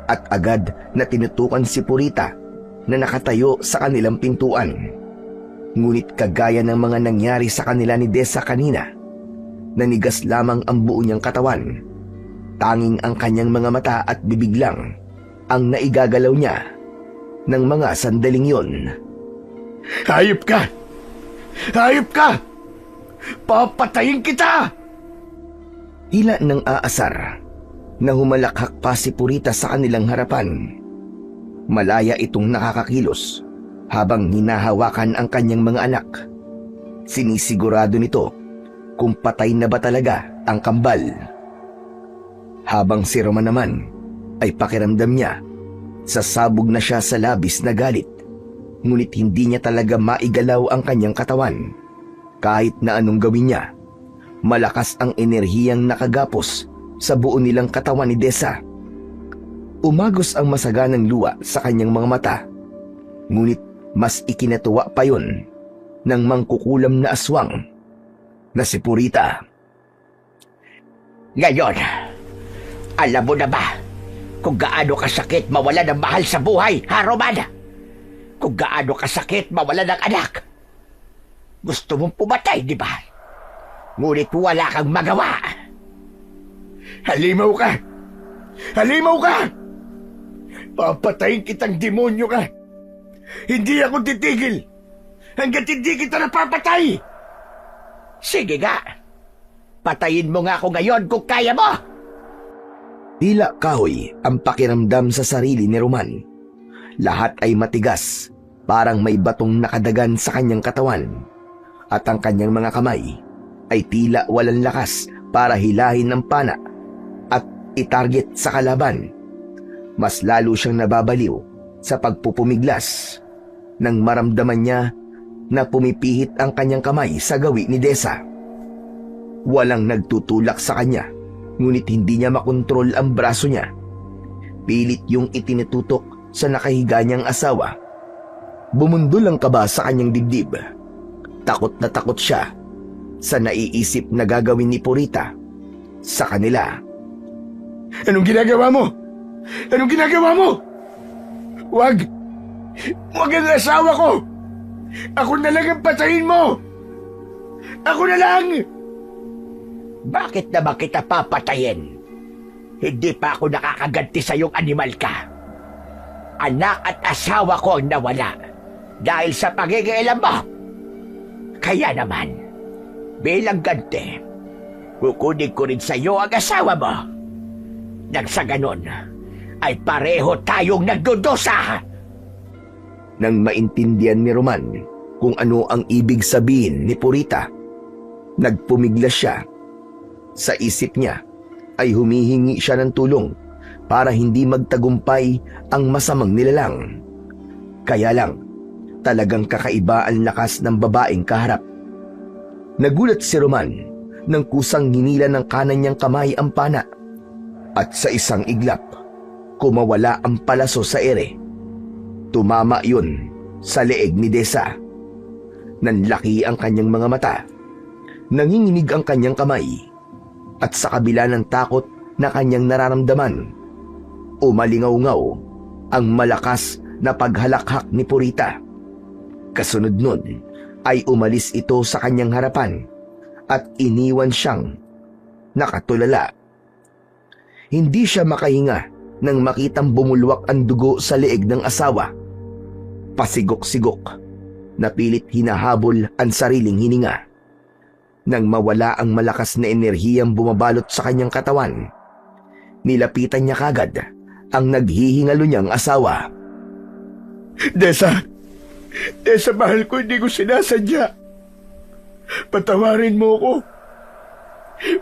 at agad na tinutukan si Purita na nakatayo sa kanilang pintuan. Ngunit kagaya ng mga nangyari sa kanila ni Desa kanina, nanigas lamang ang buo niyang katawan. Tanging ang kanyang mga mata at bibig lang ang naigagalaw niya ng mga sandaling yon. Hayop ka! Hayop ka! Papatayin kita! Tila ng aasar na humalakhak pa si Purita sa kanilang harapan. Malaya itong nakakakilos habang hinahawakan ang kanyang mga anak. Sinisigurado nito kung patay na ba talaga ang kambal. Habang si Roman naman ay pakiramdam niya, sasabog na siya sa labis na galit. Ngunit hindi niya talaga maigalaw ang kanyang katawan. Kahit na anong gawin niya, malakas ang enerhiyang nakagapos sa buo nilang katawan ni Desa. Umagos ang masaganang luha sa kanyang mga mata. Ngunit mas ikinatuwa pa yun ng mangkukulam na aswang na si Purita. Ngayon, alam mo na ba kung gaano kasakit mawala ng mahal sa buhay, ha, Roman? Kung gaano kasakit mawala ng anak. Gusto mong pumatay, di ba? Ngunit wala kang magawa. Halimaw ka! Halimaw ka! Papatayin kitang demonyo ka! Hindi ako titigil hanggat hindi kita napapatay! Sige nga. Patayin mo nga ako ngayon kung kaya mo. Tila kahoy ang pakiramdam sa sarili ni Roman. Lahat ay matigas, parang may batong nakadagan sa kanyang katawan. At ang kanyang mga kamay ay tila walang lakas para hilahin ng pana at itarget sa kalaban. Mas lalo siyang nababaliw sa pagpupumiglas nang maramdaman niya na pumipihit ang kanyang kamay sa gawi ni Desa. Walang nagtutulak sa kanya, ngunit hindi niya makontrol ang braso niya. Pilit yung itinitutok sa nakahiga niyang asawa. Bumundol ang kaba sa kanyang dibdib. Takot na takot siya sa naiisip na gagawin ni Purita sa kanila. Anong ginagawa mo? Anong ginagawa mo? Wag! Wag ang asawa ko! Ako na lang ang patayin mo! Ako na lang! Bakit na ba kita papatayin? Hindi pa ako nakakaganti sa iyong animal ka. Anak at asawa ko ang nawala dahil sa pagigialam mo. Kaya naman, Bilang gante, kukunin ko rin sa iyo ang asawa mo. Nang sa ganon, ay pareho tayong nagdudusa. Nang maintindihan ni Roman kung ano ang ibig sabihin ni Purita, nagpumiglas siya. Sa isip niya ay humihingi siya ng tulong para hindi magtagumpay ang masamang nilalang. Kaya lang, talagang kakaiba ang lakas ng babaeng kaharap. Nagulat si Roman nang kusang hinila ng kanan niyang kamay ang pana at sa isang iglap, kumawala ang palaso sa ere. Tumama yun sa leeg ni Desa. Nanlaki ang kanyang mga mata. Nanginginig ang kanyang kamay. At sa kabila ng takot na kanyang nararamdaman, umalingaw-ngaw ang malakas na paghalakhak ni Purita. Kasunod nun ay umalis ito sa kanyang harapan at iniwan siyang nakatulala. Hindi siya makahinga nang makitang bumulwak ang dugo sa leeg ng asawa. Pasigok-sigok, napilit hinahabol ang sariling hininga. Nang mawala ang malakas na enerhiyang bumabalot sa kanyang katawan, nilapitan niya kagad ang naghihingalo niyang asawa. Desa! Desa, mahal ko, hindi ko sinasadya. Patawarin mo ko.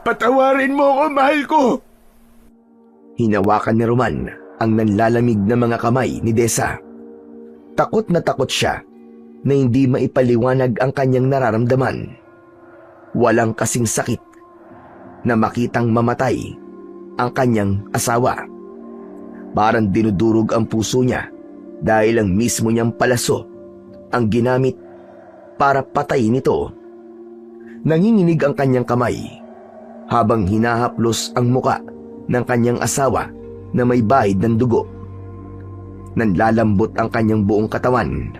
Patawarin mo ko, mahal ko. Hinawakan ni Roman ang nanlalamig na mga kamay ni Desa. Takot na takot siya na hindi maipaliwanag ang kanyang nararamdaman. Walang kasing sakit na makitang mamatay ang kanyang asawa. Parang dinudurog ang puso niya dahil ang mismo niyang palaso ang ginamit para patayin ito. Nanginginig ang kanyang kamay habang hinahaplos ang muka ng kanyang asawa na may bahid ng dugo. Nanlalambot ang kanyang buong katawan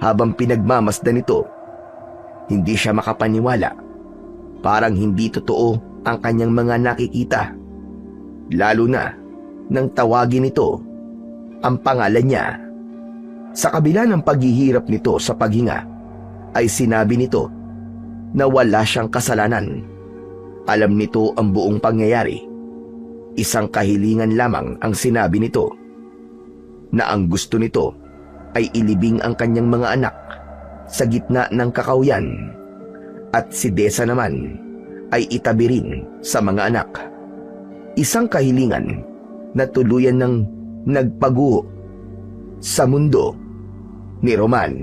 habang pinagmamasdan nito. Hindi siya makapaniwala. Parang hindi totoo ang kanyang mga nakikita. Lalo na nang tawagin nito ang pangalan niya. Sa kabila ng paghihirap nito sa paghinga, ay sinabi nito na wala siyang kasalanan. Alam nito ang buong pangyayari. Isang kahilingan lamang ang sinabi nito, na ang gusto nito ay ilibing ang kanyang mga anak sa gitna ng kakawyan, at si Desa naman ay itabi rin sa mga anak. Isang kahilingan na tuluyan ng nagpaguho sa mundo ni Roman.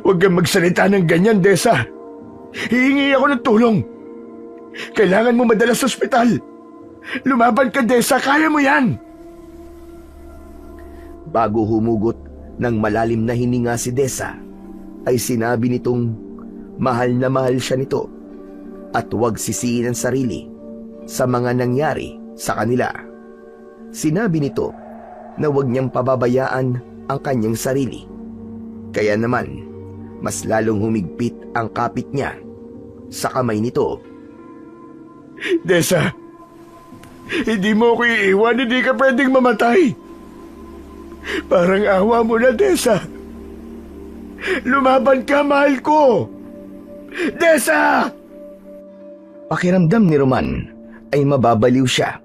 Huwag kang magsalita ng ganyan, Desa. Hihingi ako ng tulong. Kailangan mo madala sa ospital. Lumaban ka, Desa. Kaya mo yan. Bago humugot ng malalim na hininga si Desa, ay sinabi nitong mahal na mahal siya nito at huwag sisihin ang sarili sa mga nangyari sa kanila. Sinabi nito na huwag niyang pababayaan ang kanyang sarili. Kaya naman, mas lalong humigpit ang kapit niya sa kamay nito. Desa, hindi mo ko iiwan. Hindi ka pwedeng mamatay. Parang awa mo na, Desa. Lumaban ka, mahal ko. Desa! Pakiramdam ni Roman ay mababaliw siya.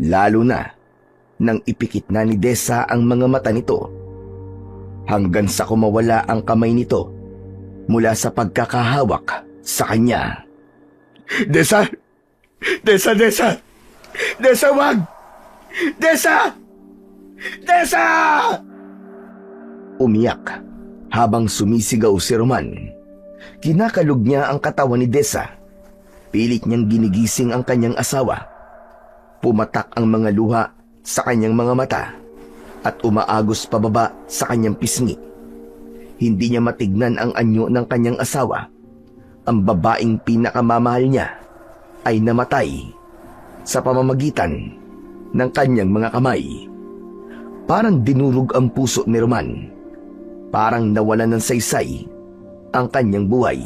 Lalo na nang ipikit na ni Desa ang mga mata nito, hanggang sa kumawala ang kamay nito mula sa pagkakahawak sa kanya. Desa! Desa, Desa! Desa, wag! Desa! Desa! Umiyak habang sumisigaw si Roman. Kinakalog niya ang katawan ni Desa. Pilit niyang ginigising ang kanyang asawa. Pumatak ang mga luha sa kanyang mga mata at umaagos pababa sa kanyang pisngi. Hindi niya matignan ang anyo ng kanyang asawa. Ang babaeng pinakamamahal niya ay namatay sa pamamagitan ng kanyang mga kamay. Parang dinurog ang puso ni Roman. Parang nawalan ng saysay ang kanyang buhay.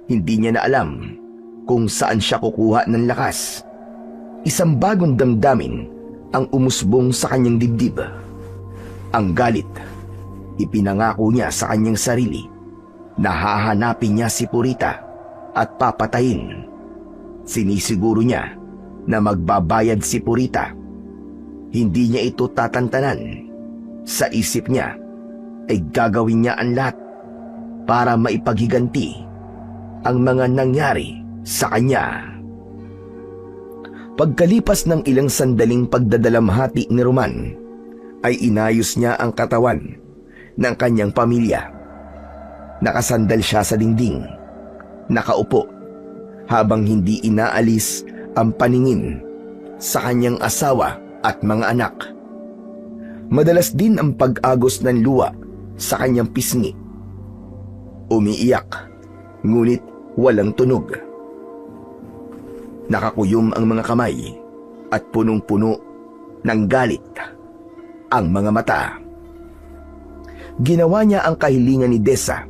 Hindi niya na alam kung saan siya kukuha ng lakas. Isang bagong damdamin ang umusbong sa kanyang dibdib. Ang galit. Ipinangako niya sa kanyang sarili Nahahanapin niya si Purita at papatayin. Sinisiguro niya na magbabayad si Purita. Hindi niya ito tatantanan. Sa isip niya ay gagawin niya ang lahat para maipaghiganti ang mga nangyari sa kanya. Pagkalipas ng ilang sandaling pagdadalamhati ni Roman, ay inayos niya ang katawan ng kanyang pamilya. Nakasandal siya sa dingding, nakaupo, habang hindi inaalis ang paningin sa kanyang asawa at mga anak. Madalas din ang pag-agos ng luha sa kanyang pisngi. Umiiyak, ngunit walang tunog. Nakakuyom ang mga kamay at punong-puno ng galit ang mga mata. Ginawa niya ang kahilingan ni Desa.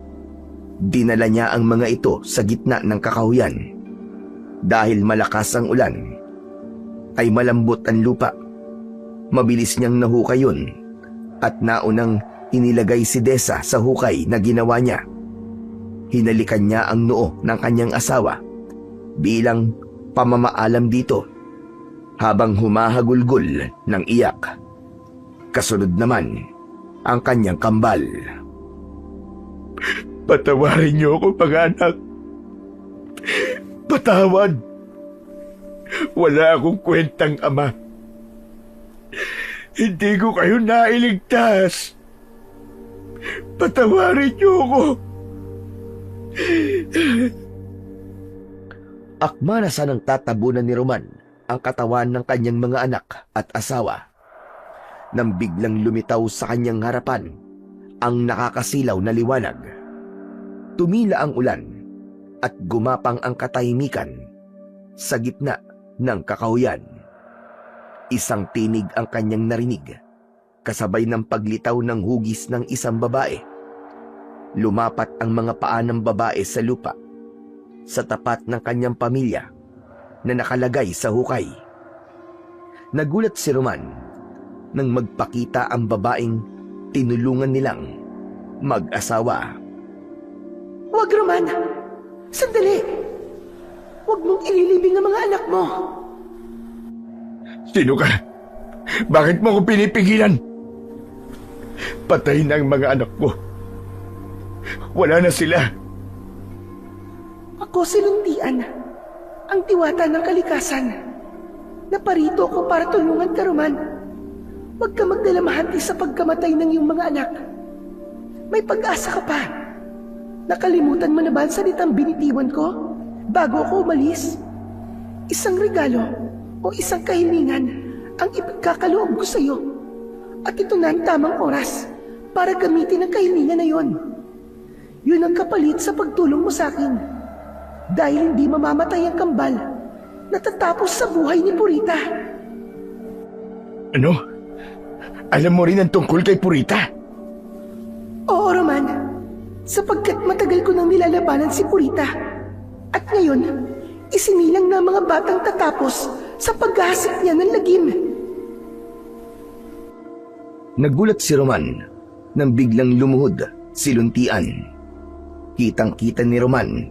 Dinala niya ang mga ito sa gitna ng kakahuyan. Dahil malakas ang ulan, ay malambot ang lupa. Mabilis niyang nahukay yun at naunang inilagay si Desa sa hukay na ginawa niya. Hinalikan niya ang noo ng kanyang asawa bilang pamamaalam dito habang humahagulgol ng iyak. Kasunod naman ang kanyang kambal. Patawarin niyo ako, mga anak. Patawad. Wala akong kwentang ama. Hindi ko kayo nailigtas. Patawarin niyo ako. Akma na sanang tatabunan ni Roman ang katawan ng kanyang mga anak at asawa nang biglang lumitaw sa kanyang harapan ang nakakasilaw na liwanag. Tumila ang ulan at gumapang ang katahimikan sa gitna ng kakahuyan. Isang tinig ang kanyang narinig, kasabay ng paglitaw ng hugis ng isang babae. Lumapat ang mga paa ng babae sa lupa, sa tapat ng kanyang pamilya na nakalagay sa hukay. Nagulat si Roman nang magpakita ang babaeng tinulungan nilang mag-asawa. Huwag, Roman! Sandali! Huwag mong ililibing ang mga anak mo! Sino ka? Bakit mo ako pinipigilan? Patay na ang mga anak ko. Wala na sila. Ako si Luntian, ang diwata ng kalikasan. Naparito ako para tulungan ka, Roman. Huwag ka magdalamahanti sa pagkamatay ng iyong mga anak. May pag-asa ka pa. Nakalimutan mo na ba ang salitang binitiwan ko bago ako umalis? Isang regalo o isang kahilingan ang ipagkakaloob ko sa iyo. At ito na ang tamang oras para gamitin ang kahilingan na yon. Yun ang kapalit sa pagtulong mo sa akin. Dahil hindi mamamatay ang kambal natatapos sa buhay ni Purita. Ano? Alam mo rin ang tungkol kay Purita? Oo, Roman. Sapagkat matagal ko nang nilalabanan si Purita. At ngayon, isinilang na mga batang tatapos sa paghahasik niya ng lagim. Nagulat si Roman nang biglang lumuhod si Luntian. Kitang-kita ni Roman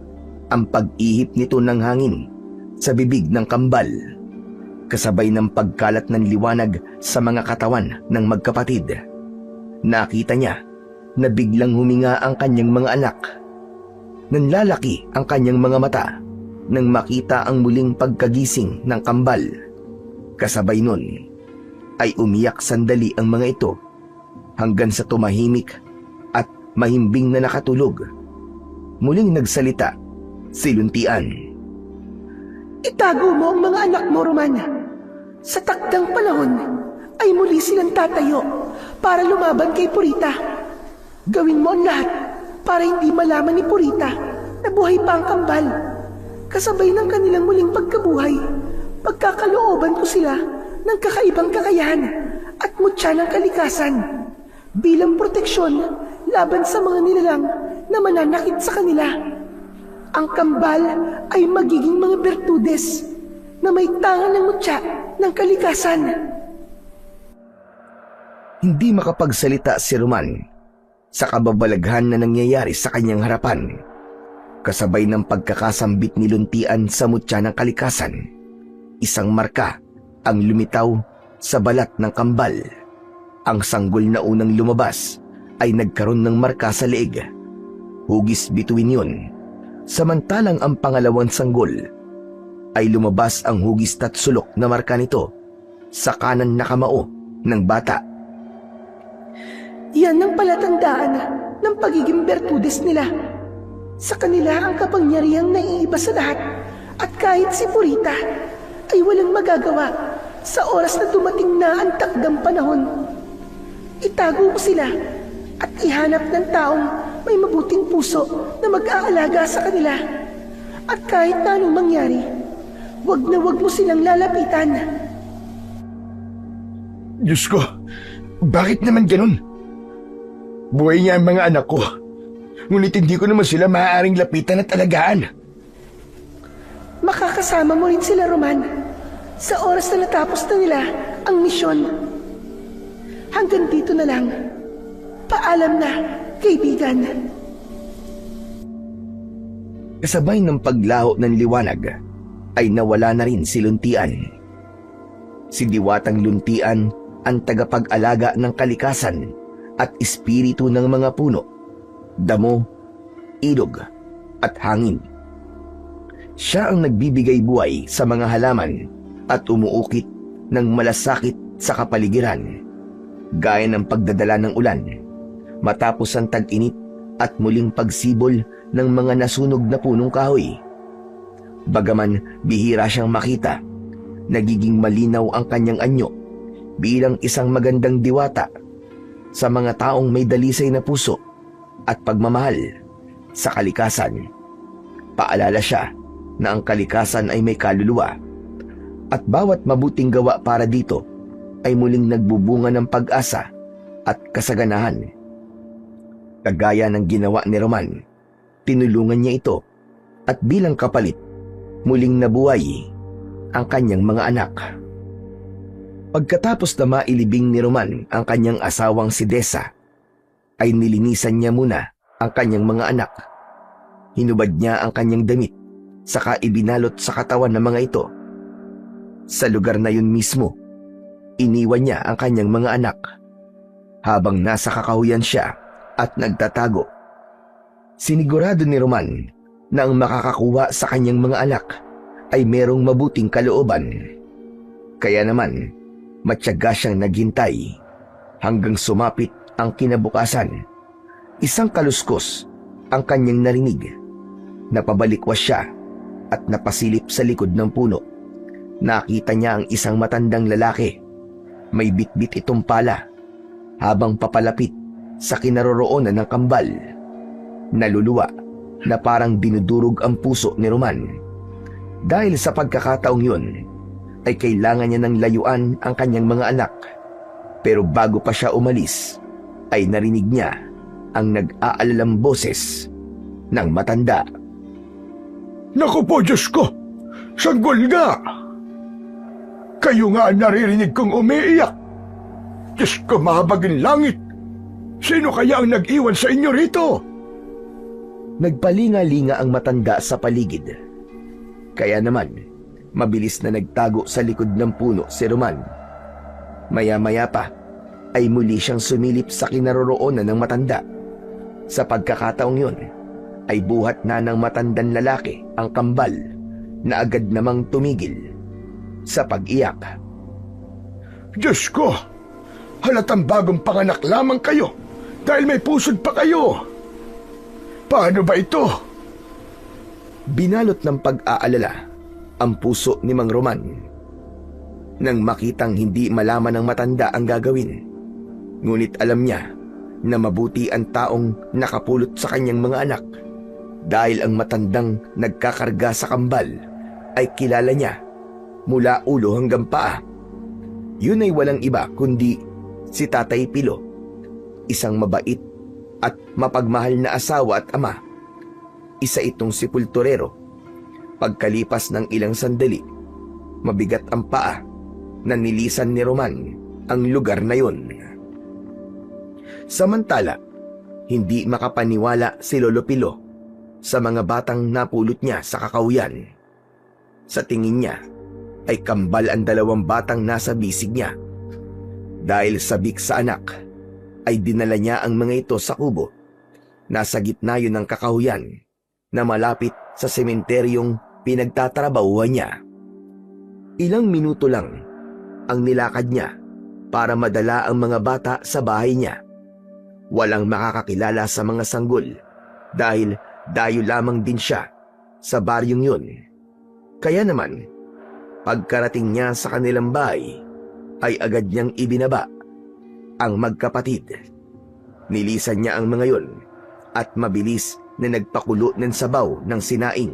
ang pag-ihip nito ng hangin sa bibig ng kambal, kasabay ng pagkalat ng liwanag sa mga katawan ng magkapatid. Nakita niya na biglang huminga ang kanyang mga anak. Nanlalaki ang kanyang mga mata nang makita ang muling pagkagising ng kambal. Kasabay nun ay umiyak sandali ang mga ito hanggang sa tumahimik at mahimbing na nakatulog. Muling nagsalita si Luntian. Itago mo ang mga anak mo, Roman. Sa takdang panahon ay muli silang tatayo para lumaban kay Purita. Gawin mo ang lahat para hindi malaman ni Purita na buhay pa ang kambal. Kasabay ng kanilang muling pagkabuhay, pagkakalooban ko sila ng kakaibang kakayahan at mutya ng kalikasan bilang proteksyon laban sa mga nilalang na mananakit sa kanila. Ang kambal ay magiging mga bertudes na may tangan ng mutya ng kalikasan. Hindi makapagsalita si Roman sa kababalaghan na nangyayari sa kanyang harapan, kasabay ng pagkakasambit ni Luntian sa mutya ng kalikasan. Isang marka ang lumitaw sa balat ng kambal. Ang sanggol na unang lumabas ay nagkaroon ng marka sa leeg. Hugis bituin yun. Samantalang ang pangalawang sanggol ay lumabas ang hugis at sulok na marka nito sa kanan na kamao ng bata. Yan ang palatandaan ng pagiging bertudes nila. Sa kanila ang kapangyarihang naiiba sa lahat, at kahit si Purita ay walang magagawa sa oras na dumating na ang takdang panahon. Itago mo sila at ihanap ng taong may mabuting puso na mag-aalaga sa kanila. At kahit na anong mangyari, wag na wag mo silang lalapitan. Diyos ko, bakit naman ganun? Buhay niya ang mga anak ko. Ngunit hindi ko naman sila maaaring lapitan at alagaan. Makakasama mo rin sila, Roman, sa oras na natapos na nila ang misyon. Hanggang dito na lang. Paalam na, kaibigan. Kasabay ng paglaho ng liwanag ay nawala na rin si Luntian. Si Diwatang Luntian ang tagapag-alaga ng kalikasan at espiritu ng mga puno, damo, ilog at hangin. Siya ang nagbibigay buhay sa mga halaman at umuukit ng malasakit sa kapaligiran, gaya ng pagdadala ng ulan matapos ang tag-init at muling pagsibol ng mga nasunog na punong kahoy. Bagaman bihira siyang makita, nagiging malinaw ang kanyang anyo bilang isang magandang diwata sa mga taong may dalisay na puso at pagmamahal sa kalikasan. Paalala siya na ang kalikasan ay may kaluluwa at bawat mabuting gawa para dito ay muling nagbubunga ng pag-asa at kasaganahan. Kagaya ng ginawa ni Roman, tinulungan niya ito at bilang kapalit, muling nabuhay ang kanyang mga anak. Pagkatapos na mailibing ni Roman ang kanyang asawang si Desa, ay nilinisan niya muna ang kanyang mga anak. Hinubad niya ang kanyang damit, saka ibinalot sa katawan ng mga ito. Sa lugar na yun mismo, iniwan niya ang kanyang mga anak. Habang nasa kakahuyan siya at nagtatago, sinigurado ni Roman na ang makakakuha sa kanyang mga anak ay merong mabuting kalooban. Kaya naman, matyaga siyang naghintay hanggang sumapit ang kinabukasan. Isang kaluskos ang kanyang narinig. Napabalikwas siya at napasilip sa likod ng puno. Nakita niya ang isang matandang lalaki. May bitbit itong pala habang papalapit sa kinaroroonan ng kambal. Naluluwa na parang dinudurog ang puso ni Roman. Dahil sa pagkakataong yun, ay kailangan niya ng layuan ang kanyang mga anak. Pero bago pa siya umalis, ay narinig niya ang nag-aalalang boses ng matanda. Naku po, Diyos ko! Sanggol nga! Kayo nga ang naririnig kong umiiyak. Diyos ko, mahabagin langit! Sino kaya ang nag-iwan sa inyo rito? Nagpalinga-linga ang matanda sa paligid. Kaya naman, mabilis na nagtago sa likod ng puno si Roman. Maya-maya pa ay muli siyang sumilip sa kinaroroonan ng matanda. Sa pagkakataong yun ay buhat na ng matandang lalaki ang kambal na agad namang tumigil sa pag-iyak. Diyos ko! Halatang bagong panganak lamang kayo dahil may pusod pa kayo. Paano ba ito? Binalot ng pag-aalala ang puso ni Mang Roman. Nang makitang hindi malaman ng matanda ang gagawin, ngunit alam niya na mabuti ang taong nakapulot sa kanyang mga anak dahil ang matandang nagkakarga sa kambal ay kilala niya mula ulo hanggang paa. Yun ay walang iba kundi si Tatay Pilo, isang mabait at mapagmahal na asawa at ama. Isa itong sepulturero. Pagkalipas ng ilang sandali, mabigat ang paa na nilisan ni Roman ang lugar na yun. Samantala, Hindi makapaniwala si Lolo Pilo sa mga batang napulot niya sa kakahuyan. Sa tingin niya ay kambal ang 2 batang nasa bisig niya. Dahil sabik sa anak, ay dinala niya ang mga ito sa kubo. Nasa gitna yun ng kakahuyan na malapit sa sementeryong pinagtatrabahuhan niya. Ilang minuto lang ang nilakad niya para madala ang mga bata sa bahay niya. Walang makakakilala sa mga sanggol dahil dayo lamang din siya sa baryong yun. Kaya naman, pagkarating niya sa kanilang bahay, ay agad niyang ibinaba ang magkapatid. Nilisan niya ang mga yun at mabilis na nagpakulo ng sabaw ng sinaing.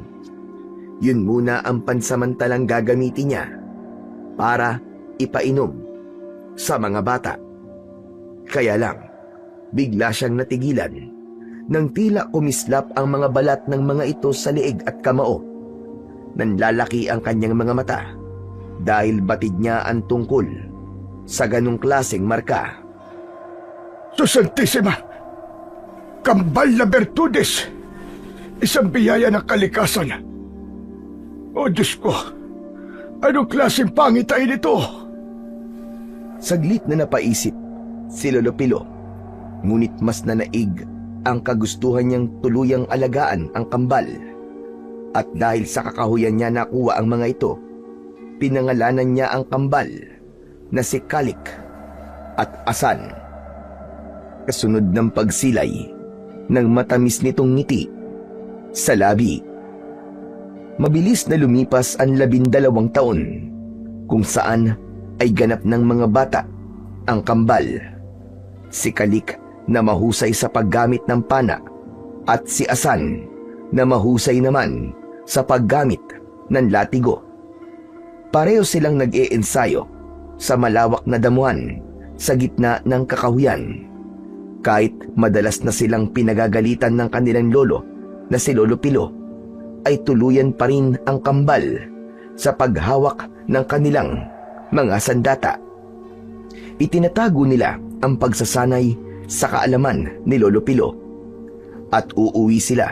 Yun muna ang pansamantalang gagamitin niya para ipainom sa mga bata. Kaya lang, bigla siyang natigilan nang tila kumislap ang mga balat ng mga ito sa leeg at kamao. Nanlalaki ang kanyang mga mata dahil batid niya ang tungkol sa ganong klaseng marka. Santissima! Kambal na Bertudes! Isang biyaya ng kalikasan. O Diyos ko, anong klaseng pangitain ito? Saglit na napaisip si Lolo Pilo, ngunit mas nanaig ang kagustuhan niyang tuluyang alagaan ang kambal. At dahil sa kakahuyan niya nakuha ang mga ito, pinangalanan niya ang kambal na si Kalik at Asan. Kasunod ng pagsilay ng matamis nitong ngiti sa labi. Mabilis na lumipas ang 12 taon kung saan ay ganap ng mga bata ang kambal. Si Kalik na mahusay sa paggamit ng pana at si Asan na mahusay naman sa paggamit ng latigo. Pareho silang nag-iensayo sa malawak na damuhan sa gitna ng kakahuyan. Kahit madalas na silang pinagagalitan ng kanilang lolo na si Lolo Pilo, ay tuluyan pa rin ang kambal sa paghawak ng kanilang mga sandata. Itinatago nila ang pagsasanay sa kaalaman ni Lolo Pilo at uuwi sila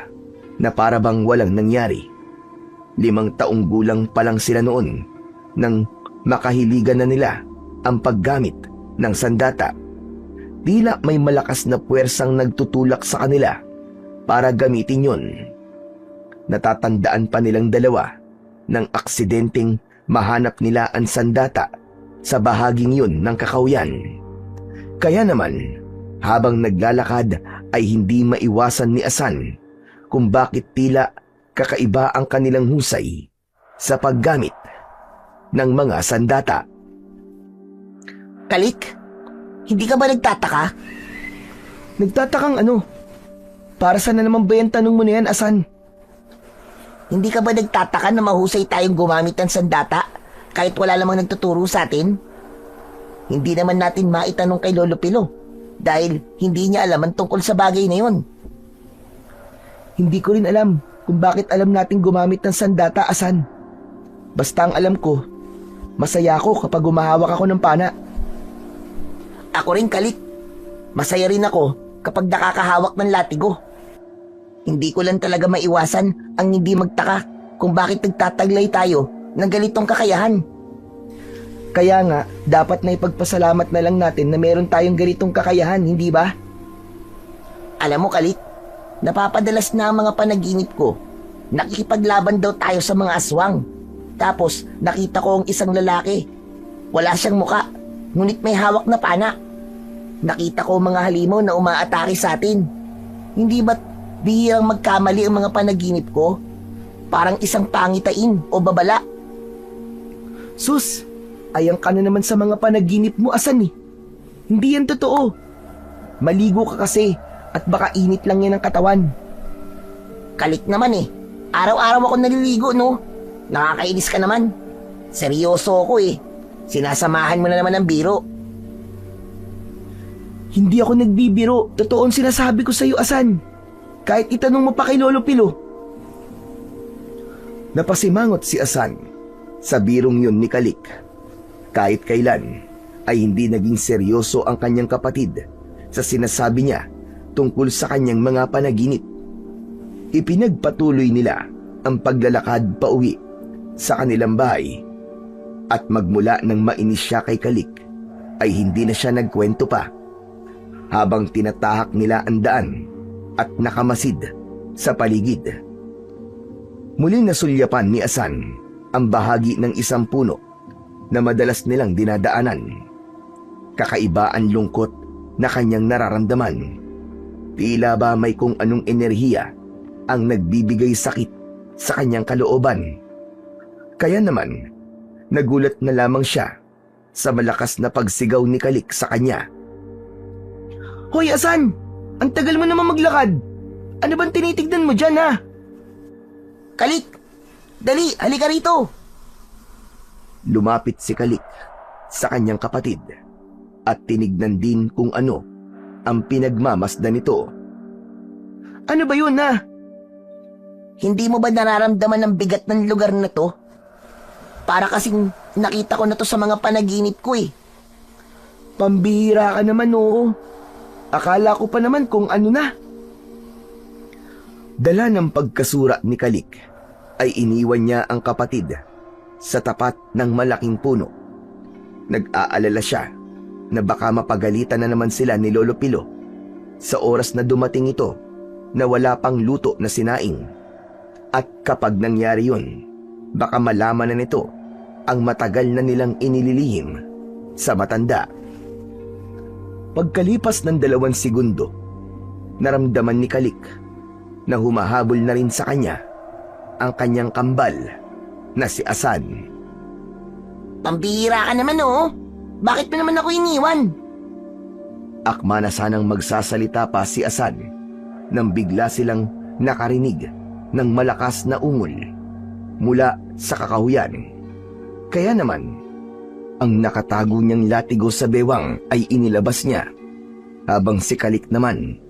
na parabang walang nangyari. 5 taong gulang pa lang sila noon nang makahiligan na nila ang paggamit ng sandata. Tila may malakas na puwersang nagtutulak sa kanila para gamitin yon. Natatandaan pa nilang 2 ng aksidenteng mahanap nila ang sandata sa bahaging yun ng kakahuyan. Kaya naman, habang naglalakad ay hindi maiwasan ni Asan kung bakit tila kakaiba ang kanilang husay sa paggamit ng mga sandata. Kalik, hindi ka ba nagtataka? Nagtatakang ano? Para saan na naman ba yung tanong mo na yan, Asan? Hindi ka ba nagtataka na mahusay tayong gumamit ng sandata kahit wala namang nagtuturo sa atin? Hindi naman natin maitanong kay Lolo Pilo dahil hindi niya alam ang tungkol sa bagay na yun. Hindi ko rin alam kung bakit alam nating gumamit ng sandata, Asan. Basta ang alam ko, masaya ako kapag humahawak ako ng pana. Ako rin, Kalik. Masaya rin ako kapag nakakahawak ng latigo. Hindi ko lang talaga maiwasan ang hindi magtaka kung bakit nagtataglay tayo ng ganitong kakayahan. Kaya nga, dapat na ipagpasalamat na lang natin na meron tayong ganitong kakayahan, hindi ba? Alam mo, Kalik, napapadalas na ang mga panaginip ko. Nakikipaglaban daw tayo sa mga aswang. Tapos, nakita ko ang isang lalaki. Wala siyang muka, ngunit may hawak na pana. Nakita ko mga halimaw na umaatake sa atin. Hindi ba't bihirang magkamali ang mga panaginip ko? Parang isang pangitain o babala. Sus, ayang ka na naman sa mga panaginip mo, Asan eh. Hindi yan totoo. Maligo ka kasi at baka init lang yan ang katawan. Kalik naman eh. Araw-araw ako naliligo, no? Nakakainis ka naman. Seryoso ako eh. Sinasamahan mo na naman ang biro. Hindi ako nagbibiro. Totoo ang sinasabi ko sa iyo, Asan. Kahit itanong mo pa kay Lolo Pilo. Napasimangot si Asan sa birong yun ni Kalik. Kahit kailan ay hindi naging seryoso ang kanyang kapatid sa sinasabi niya tungkol sa kanyang mga panaginip. Ipinagpatuloy nila ang paglalakad pauwi sa kanilang bahay at magmula nang mainis siya kay Kalik ay hindi na siya nagkwento pa habang tinatahak nila ang daan at nakamasid sa paligid. Muling nasulyapan ni Asan ang bahagi ng isang puno na madalas nilang dinadaanan. Kakaiba ang lungkot na kanyang nararamdaman. Tila ba may kung anong enerhiya ang nagbibigay sakit sa kanyang kalooban. Kaya naman, nagulat na lamang siya sa malakas na pagsigaw ni Kalik sa kanya. Hoy Asan! Ang tagal mo naman maglakad! Ano bang tinitignan mo dyan, ha? Kalik! Dali, halika rito! Lumapit si Kalik sa kanyang kapatid at tinignan din kung ano ang pinagmamasdan nito. Ano ba yun, ha? Hindi mo ba nararamdaman ang bigat ng lugar na to? Para kasing nakita ko na to sa mga panaginip ko eh. Pambihira ka naman, oo. Akala ko pa naman kung ano na. Dala ng pagkasura ni Kalik ay iniwan niya ang kapatid sa tapat ng malaking puno. Nag-aalala siya na baka mapagalitan na naman sila ni Lolo Pilo sa oras na dumating ito na wala pang luto na sinaing. At kapag nangyari yun, baka malaman na nito ang matagal na nilang inililihim sa matanda. Pagkalipas ng 2 segundo, naramdaman ni Kalik na humahabol na rin sa kanya ang kanyang kambal na si Asan. Pambihira ka naman oh. Bakit mo naman ako iniwan? Akma na sanang magsasalita pa si Asan nang bigla silang nakarinig ng malakas na ungol mula sa kakahuyan. Kaya naman, ang nakatago niyang latigo sa bewang ay inilabas niya, habang si Kalik naman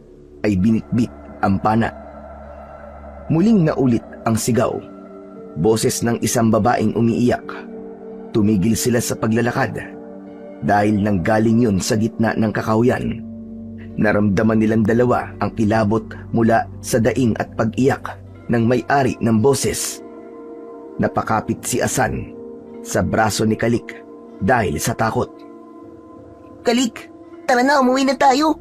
ay binitbit ang pana. Muling naulit ang sigaw, boses ng isang babaeng umiiyak. Tumigil sila sa paglalakad dahil nanggaling yun sa gitna ng kakahuyan. Naramdaman nilang dalawa ang kilabot mula sa daing at pag-iyak ng may-ari ng boses. Napakapit si Asan sa braso ni Kalik dahil sa takot. Kalik, tara na, umuwi na tayo.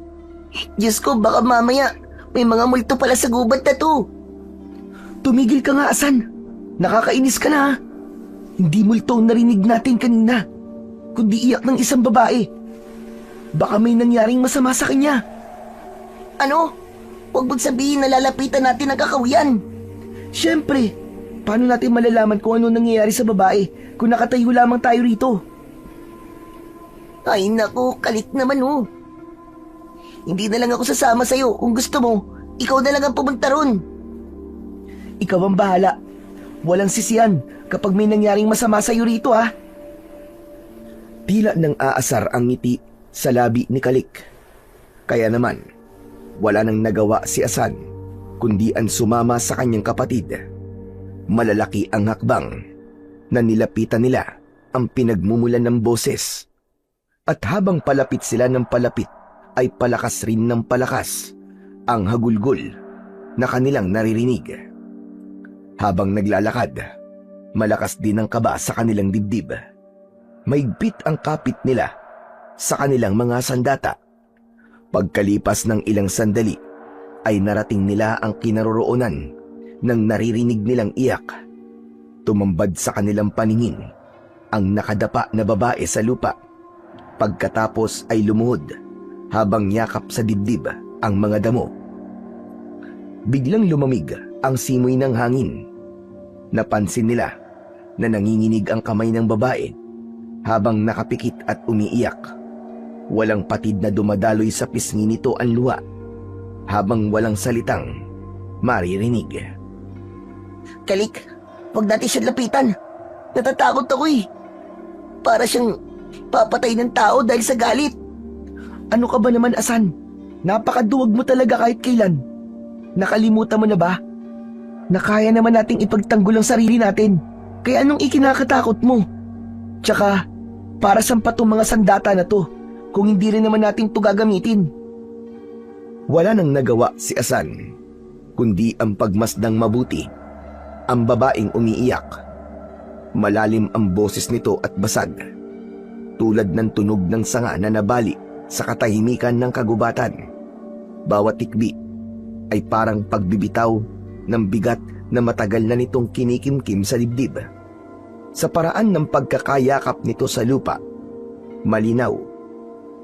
Diyos ko, baka mamaya may mga multo pala sa gubat na to. Tumigil ka nga, Asan. Nakakainis ka na, ha? Hindi multo ang narinig natin kanina, kundi iyak ng isang babae. Baka may nangyaring masama sa kanya. Ano? Huwag mong sabihin na lalapitan natin ang kakahuyan. Siyempre, paano natin malalaman kung ano nangyayari sa babae kung nakatayo lamang tayo rito? Ay naku, Kalik naman oh. Hindi na lang ako sasama sa'yo. Kung gusto mo, ikaw na lang ang pumunta ron. Ikaw ang bahala. Walang sisiyan kapag may nangyaring masama sa'yo rito, ha? Tila nang aasar ang ngiti sa labi ni Kalik. Kaya naman, wala nang nagawa si Asan kundi ang sumama sa kanyang kapatid. Malalaki ang hakbang na nilapitan nila ang pinagmumulan ng boses. At habang palapit sila ng palapit ay palakas rin ng palakas ang hagulgol na kanilang naririnig. Habang naglalakad, malakas din ang kaba sa kanilang dibdib. Maigpit ang kapit nila sa kanilang mga sandata. Pagkalipas ng ilang sandali, ay narating nila ang kinaroroonan ng naririnig nilang iyak. Tumambad sa kanilang paningin ang nakadapa na babae sa lupa. Pagkatapos ay lumuhod habang yakap sa dibdib ang mga damo. Biglang lumamig ang simoy ng hangin. Napansin nila na nanginginig ang kamay ng babae habang nakapikit at umiiyak. Walang patid na dumadaloy sa pisngi nito ang luha habang walang salitang maririnig. Kalik, huwag natin siya lapitan. Natatakot ako eh. Para siyang papatay ng tao dahil sa galit. Ano ka ba naman, Asan? Napakaduwag mo talaga kahit kailan. Nakalimutan mo na ba? Na kaya naman nating ipagtanggol ang sarili natin. Kaya anong ikinakatakot mo? Tsaka, para saan pa tong mga sandata na to kung hindi rin naman natin to gagamitin? Wala nang nagawa si Asan, kundi ang pagmasdang mabuti ang babaeng umiiyak. Malalim ang boses nito at basag, tulad ng tunog ng sanga na nabali sa katahimikan ng kagubatan. Bawat tikbi ay parang pagbibitaw ng bigat na matagal na nitong kinikimkim sa dibdib. Sa paraan ng pagkakayakap nito sa lupa, malinaw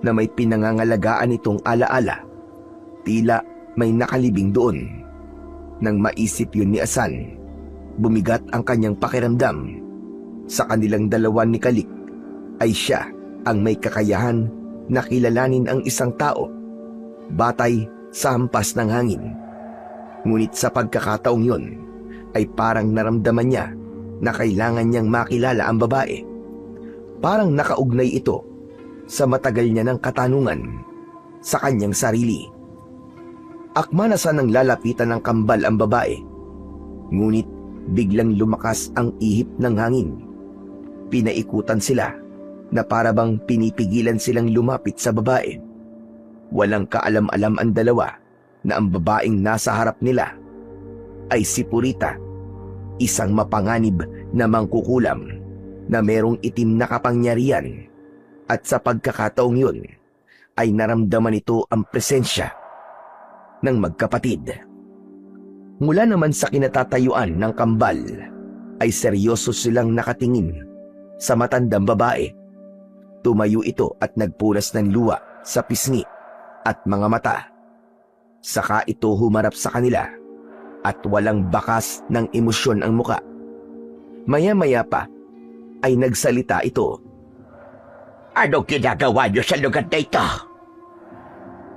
na may pinangangalagaan itong alaala. Tila may nakalibing doon. Nang maisip yun ni Asan, bumigat ang kanyang pakiramdam. Sa kanilang dalawa ni Kalik ay siya ang may kakayahan na kilalanin ang isang tao batay sa hampas ng hangin. Ngunit sa pagkakataong yun ay parang naramdaman niya na kailangan niyang makilala ang babae. Parang nakaugnay ito sa matagal niya ng katanungan sa kanyang sarili. Akma na sanang lalapitan ng kambal ang babae, ngunit biglang lumakas ang ihip ng hangin. Pinaikutan sila na para bang pinipigilan silang lumapit sa babae. Walang kaalam-alam ang dalawa na ang babaeng nasa harap nila ay si Purita, isang mapanganib na mangkukulam na merong itim na kapangyarihan, at sa pagkakataong yun ay naramdaman ito ang presensya ng magkapatid. Mula naman sa kinatatayuan ng kambal ay seryoso silang nakatingin sa matandang babae. Tumayo ito at nagpunas ng luha sa pisngi at mga mata. Saka ito humarap sa kanila at walang bakas ng emosyon ang muka. Maya-maya pa ay nagsalita ito. Anong ginagawa niyo sa lugar na ito?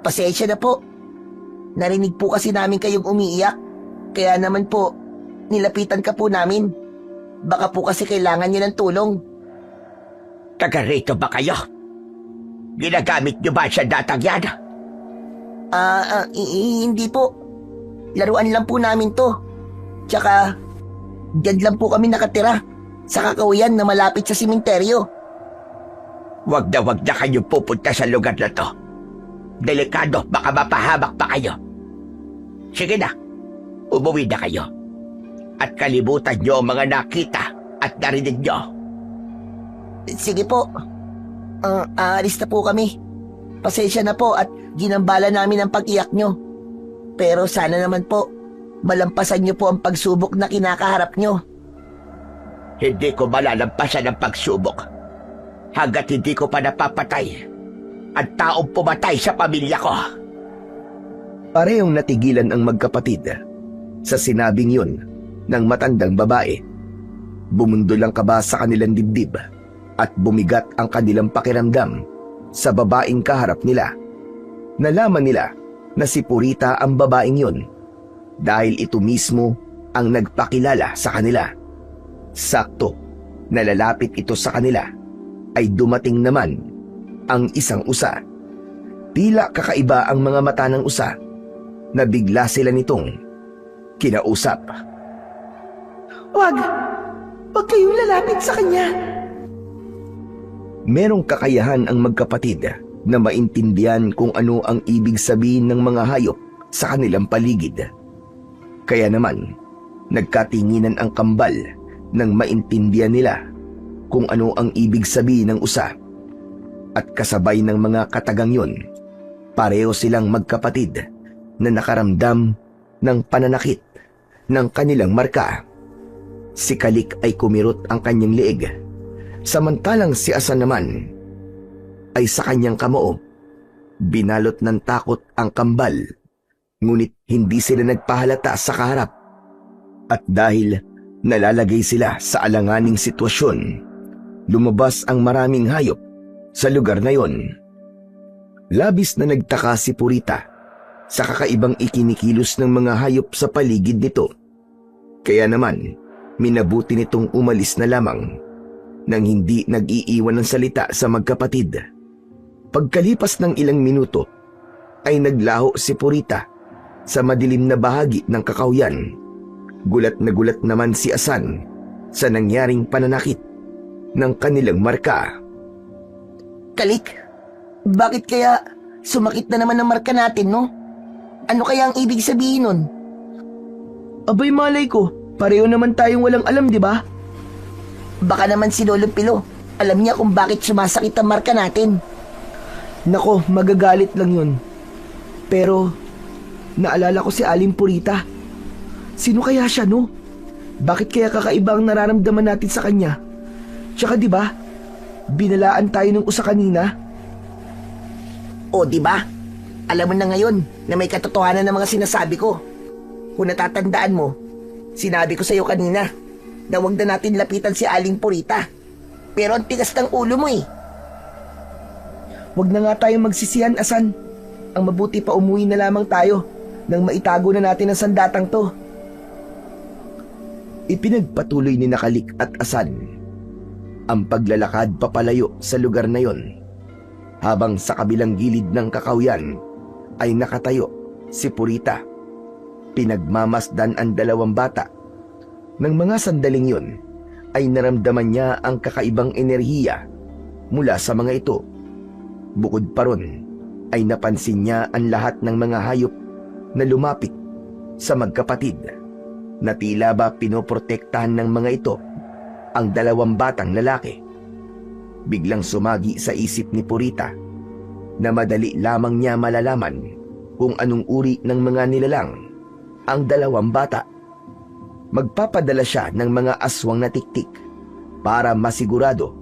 Pasensya na po. Narinig po kasi namin kayong umiiyak. Kaya naman po, nilapitan ka po namin. Baka po kasi kailangan niyo ng tulong. Taga rito ba kayo? Ginagamit niyo ba siya datang yan? Hindi po. Laruan lang po namin to. Tsaka, dyan lang po kami nakatira sa kakawiyan na malapit sa simenteryo. Wag na kayo pupunta sa lugar na to. Delikado, baka mapahamak pa kayo. Sige na, umuwi na kayo. At kalimutan niyo ang mga nakita at narinig niyo. Sige po. Aalis na po kami. Pasensya na po at ginambala namin ang pag-iyak nyo. Pero sana naman po, malampasan nyo po ang pagsubok na kinakaharap nyo. Hindi ko malalampasan ang pagsubok hanggat hindi ko pa napapatay ang taong pumatay sa pamilya ko. Parehong natigilan ang magkapatid sa sinabing yun ng matandang babae. Bumundol ang kaba sa kanilang dibdib at bumigat ang kanilang pakiramdam sa babaeng kaharap nila. Nalaman nila na si Purita ang babaeng yun dahil ito mismo ang nagpakilala sa kanila. Sakto na lalapit ito sa kanila ay dumating naman ang isang usa. Tila kakaiba ang mga mata ng usa na bigla sila nitong kinausap. Wag kayong lalapit sa kanya. Merong kakayahan ang magkapatid na maintindihan kung ano ang ibig sabihin ng mga hayop sa kanilang paligid. Kaya naman, nagkatinginan ang kambal nang maintindihan nila kung ano ang ibig sabihin ng usa. At kasabay ng mga katagang yun, pareho silang magkapatid na nakaramdam ng pananakit ng kanilang marka. Si Kalik ay kumirot ang kanyang leeg, samantalang si Asan naman ay sa kanyang kamao. Binalot ng takot ang kambal, ngunit hindi sila nagpahalata sa kaharap. At dahil nalalagay sila sa alanganing sitwasyon, lumabas ang maraming hayop sa lugar na yon. Labis na nagtaka si Purita sa kakaibang ikinikilos ng mga hayop sa paligid nito. Kaya naman, minabuti nitong umalis na lamang nang hindi nag-iiwan ng salita sa magkapatid. Pagkalipas ng ilang minuto, ay naglaho si Purita sa madilim na bahagi ng kakahuyan. Gulat na gulat naman si Asan sa nangyaring pananakit ng kanilang marka. Kalik, bakit kaya sumakit na naman ang marka natin, no? Ano kaya ang ibig sabihin nun? Abay malay ko, pareho naman tayong walang alam, di ba? Baka naman si Lolo Pilo, alam niya kung bakit sumasakit ang marka natin. Nako, magagalit lang yun. Pero, naalala ko si Aling Purita. Sino kaya siya, no? Bakit kaya kakaiba ang nararamdaman natin sa kanya? Tsaka di ba, binalaan tayo ng usa kanina? O di ba? Alam mo na ngayon na may katotohanan ng mga sinasabi ko. Kung natatandaan mo, sinabi ko sa iyo kanina na huwag na natin lapitan si Aling Purita. Pero ang tigas ng ulo mo eh. Huwag na nga tayong magsisihan, Asan. Ang mabuti pa umuwi na lamang tayo nang maitago na natin ang sandatang to. Ipinagpatuloy ni Nakalik at Asan ang paglalakad papalayo sa lugar na yon, habang sa kabilang gilid ng kakawyan ay nakatayo si Purita. Pinagmamasdan ang dalawang bata. Nang mga sandaling yon ay naramdaman niya ang kakaibang enerhiya mula sa mga ito. Bukod pa ron ay napansin niya ang lahat ng mga hayop na lumapit sa magkapatid, na tila ba pinoprotektahan ng mga ito ang dalawang batang lalaki. Biglang sumagi sa isip ni Purita na madali lamang niya malalaman kung anong uri ng mga nilalang ang dalawang bata. Magpapadala siya ng mga aswang na tiktik para masigurado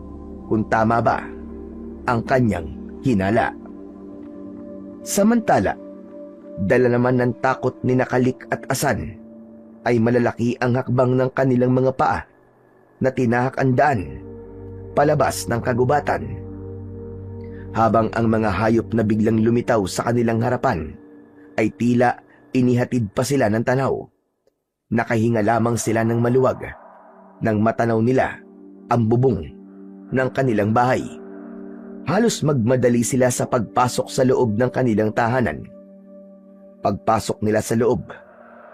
kung tama ba ang kanyang hinala. Samantala, dala naman ng takot ni Nakalik at Asan, ay malalaki ang hakbang ng kanilang mga paa na tinahak ang daan palabas ng kagubatan. Habang ang mga hayop na biglang lumitaw sa kanilang harapan ay tila inihatid pa sila ng tanaw. Nakahinga lamang sila ng maluwag nang matanaw nila ang bubong ng kanilang bahay. Halos magmadali sila sa pagpasok sa loob ng kanilang tahanan. Pagpasok nila sa loob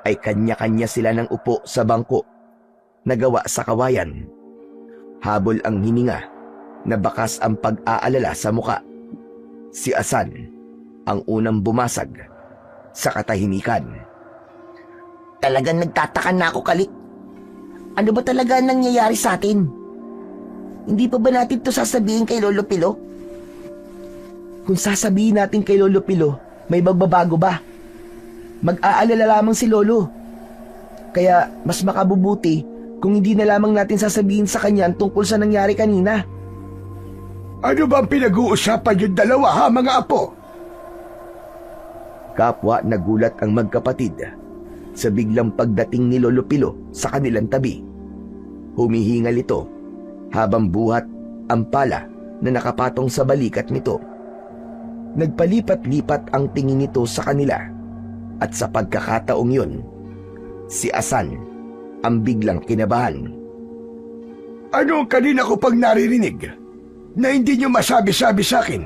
ay kanya-kanya sila ng upo sa bangko na gawa sa kawayan. Habol ang hininga na bakas ang pag-aalala sa muka. Si Asan ang unang bumasag sa katahimikan. Talagang nagtataka na ako, Kalik. Ano ba talaga ang nangyayari sa atin? Hindi pa ba natin to sasabihin kay Lolo Pilo? Kung sasabihin natin kay Lolo Pilo, may magbabago ba? Mag-aalala lamang si Lolo. Kaya mas makabubuti kung hindi na lamang natin sasabihin sa kanya ang tungkol sa nangyari kanina. Ano bang pinag-uusapan yung dalawa, ha, mga apo? Kapwa nagulat ang magkapatid sa biglang pagdating ni Lolo Pilo sa kanilang tabi. Humihingal ito habang buhat ang pala na nakapatong sa balikat nito. Nagpalipat-lipat ang tingin nito sa kanila, at sa pagkakataong yun, si Asan ang biglang kinabahan. Ano ang kanina ko pag naririnig na hindi niyo masabi-sabi sa akin?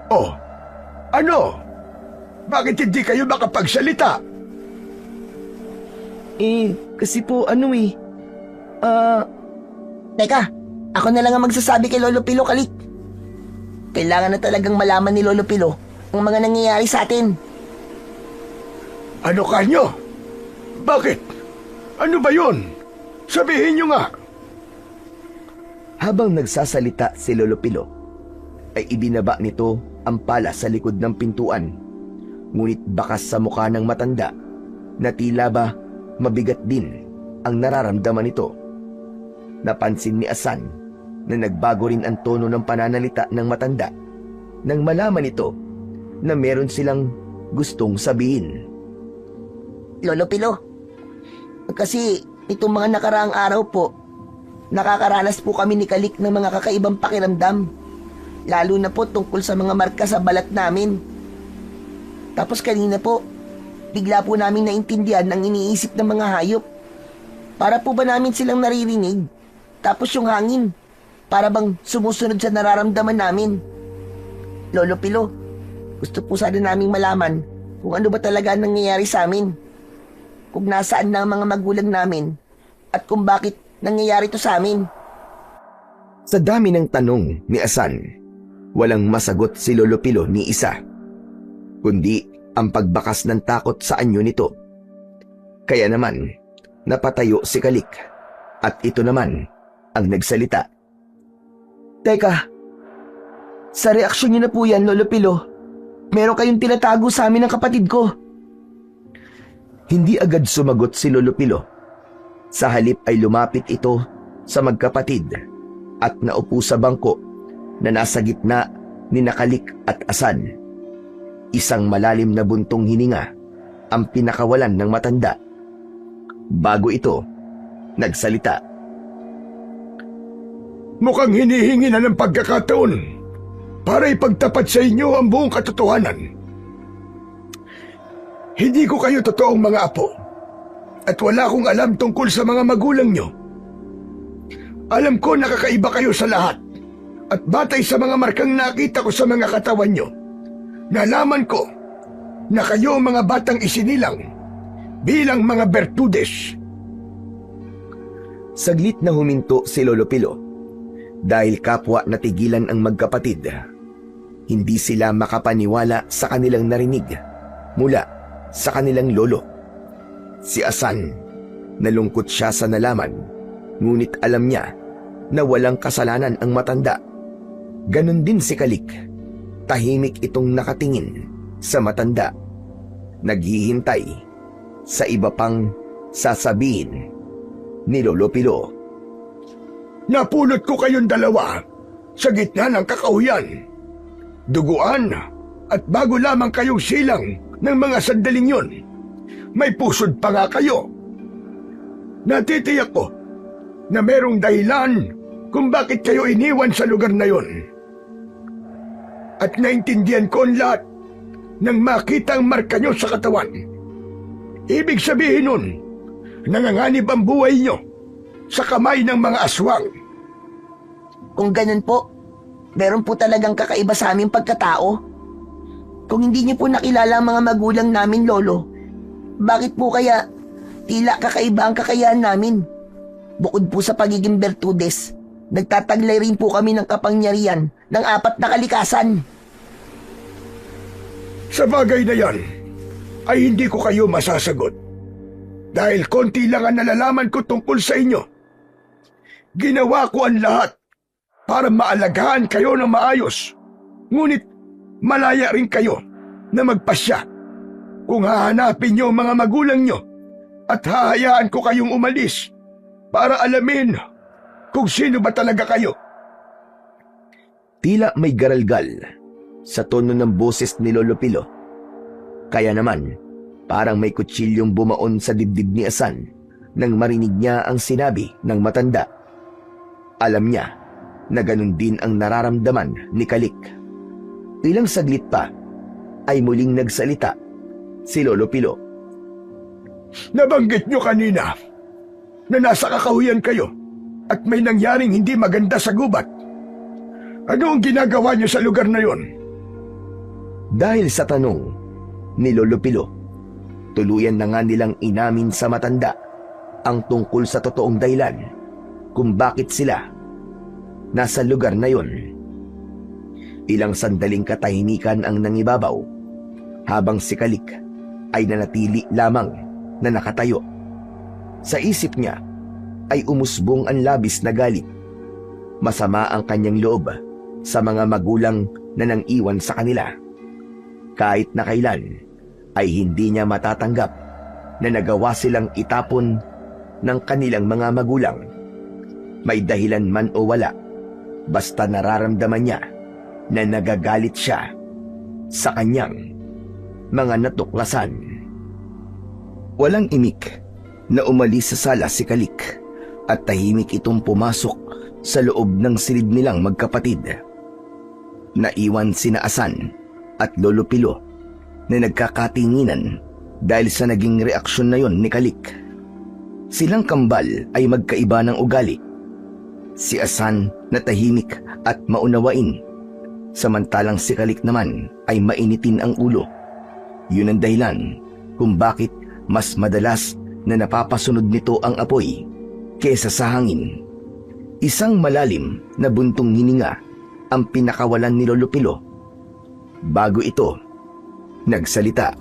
Oh, ano? Bakit hindi kayo makapagsalita? Kasi po Teka, ako na lang ang magsasabi kay Lolo Pilo, Kalik. Kailangan na talagang malaman ni Lolo Pilo ang mga nangyayari sa atin. Ano kanyo? Bakit? Ano ba yun? Sabihin niyo nga. Habang nagsasalita si Lolo Pilo, ay ibinaba nito ang pala sa likod ng pintuan. Ngunit bakas sa mukha ng matanda na tila ba mabigat din ang nararamdaman nito. Napansin ni Asan na nagbago rin ang tono ng pananalita ng matanda nang malaman ito na meron silang gustong sabihin. Lolo Pilo, kasi itong mga nakaraang araw po, nakakaranas po kami ni Kalik ng mga kakaibang pakiramdam. Lalo na po tungkol sa mga marka sa balat namin. Tapos kanina po, bigla po namin naintindihan ang iniisip ng mga hayop. Para po ba namin silang naririnig? Tapos yung hangin, para bang sumusunod sa nararamdaman namin. Lolo Pilo, gusto po sana naming malaman kung ano ba talaga ang nangyayari sa amin. Kung nasaan na ang mga magulang namin at kung bakit nangyayari to sa amin. Sa dami ng tanong ni Asan, walang masagot si Lolo Pilo ni isa, kundi ang pagbakas ng takot sa anyo nito. Kaya naman, napatayo si Kalik at ito naman ang nagsalita. Teka, sa reaksyon niyo na po yan, Lolo Pilo. Meron kayong tinatago sa amin ng kapatid ko. Hindi agad sumagot si Lolo Pilo. Sa halip ay lumapit ito sa magkapatid at naupo sa bangko na nasa gitna ni Kalik at Asan. Isang malalim na buntong hininga ang pinakawalan ng matanda. Bago ito, nagsalita. Mukhang hinihingi na ng pagkakataon para ipagtapat sa inyo ang buong katotohanan. Hindi ko kayo totoong mga apo at wala akong alam tungkol sa mga magulang nyo. Alam ko na kakaiba kayo sa lahat at batay sa mga markang nakita ko sa mga katawan nyo, nalaman ko na kayo mga batang isinilang bilang mga Bertudes. Saglit na huminto si Lolo Pilo dahil kapwa natigilan ang magkapatid. Hindi sila makapaniwala sa kanilang narinig mula sa kanilang lolo. Si Asan, nalungkot siya sa nalaman, ngunit alam niya na walang kasalanan ang matanda. Ganon din si Kalik. Tahimik itong nakatingin sa matanda, naghihintay sa iba pang sasabihin ni Lolo Pilo. Napulot ko kayong dalawa sa gitna ng kakauyan, duguan at bago lamang kayong silang ng mga sandaling yon. May pusod pa nga kayo. Natitiyak ko na merong dahilan kung bakit kayo iniwan sa lugar na yon. At naintindihan ko ang lahat nang makita ang marka nyo sa katawan. Ibig sabihin nun, nanganganib ang buhay nyo sa kamay ng mga aswang. Kung ganun po, meron po talagang kakaiba sa aming pagkatao. Kung hindi niyo po nakilala ang mga magulang namin, Lolo, bakit po kaya tila kakaiba ang kakayahan namin? Bukod po sa pagiging Bertudes, nagtataglay rin po kami ng kapangyarihan ng 4 na kalikasan. Sa bagay na yan, ay hindi ko kayo masasagot. Dahil konti lang ang nalalaman ko tungkol sa inyo. Ginawa ko ang lahat para maalagaan kayo ng maayos. Ngunit malaya rin kayo na magpasya. Kung hahanapin niyo ang mga magulang niyo at hahayaan ko kayong umalis para alamin kung sino ba talaga kayo. Tila may garalgal sa tono ng boses ni Lolo Pilo. Kaya naman, parang may kutsilyong bumaon sa dibdib ni Asan nang marinig niya ang sinabi ng matanda. Alam niya na ganun din ang nararamdaman ni Kalik. Ilang saglit pa ay muling nagsalita si Lolo Pilo. Nabanggit niyo kanina na nasa kakahuyan kayo at may nangyaring hindi maganda sa gubat. Ano ang ginagawa niyo sa lugar na yon? Dahil sa tanong ni Lolo Pilo, tuluyan na nga nilang inamin sa matanda ang tungkol sa totoong dahilan kung bakit sila nasa lugar na yon. Ilang sandaling katahimikan ang nangibabaw habang si Kalik ay nanatili lamang na nakatayo. Sa isip niya ay umusbong ang labis na galit. Masama ang kanyang loob sa mga magulang na nang-iwan sa kanila. Kahit na kailan ay hindi niya matatanggap na nagawa silang itapon ng kanilang mga magulang. May dahilan man o wala, basta nararamdaman niya na nagagalit siya sa kanyang mga natuklasan. Walang imik na umalis sa sala si Kalik at tahimik itong pumasok sa loob ng silid nilang magkapatid. Naiwan sina Asan at Lolo Pilo na nagkakatinginan dahil sa naging reaksyon na yon ni Kalik. Silang kambal ay magkaiba ng ugali. Si Asan na tahimik at maunawain, samantalang si Kalik naman ay mainitin ang ulo. Yun ang dahilan kung bakit mas madalas na napapasunod nito ang apoy kesa sa hangin. Isang malalim na buntong hininga ang pinakawalan ni Lolo Pilo. Bago ito, nagsalita.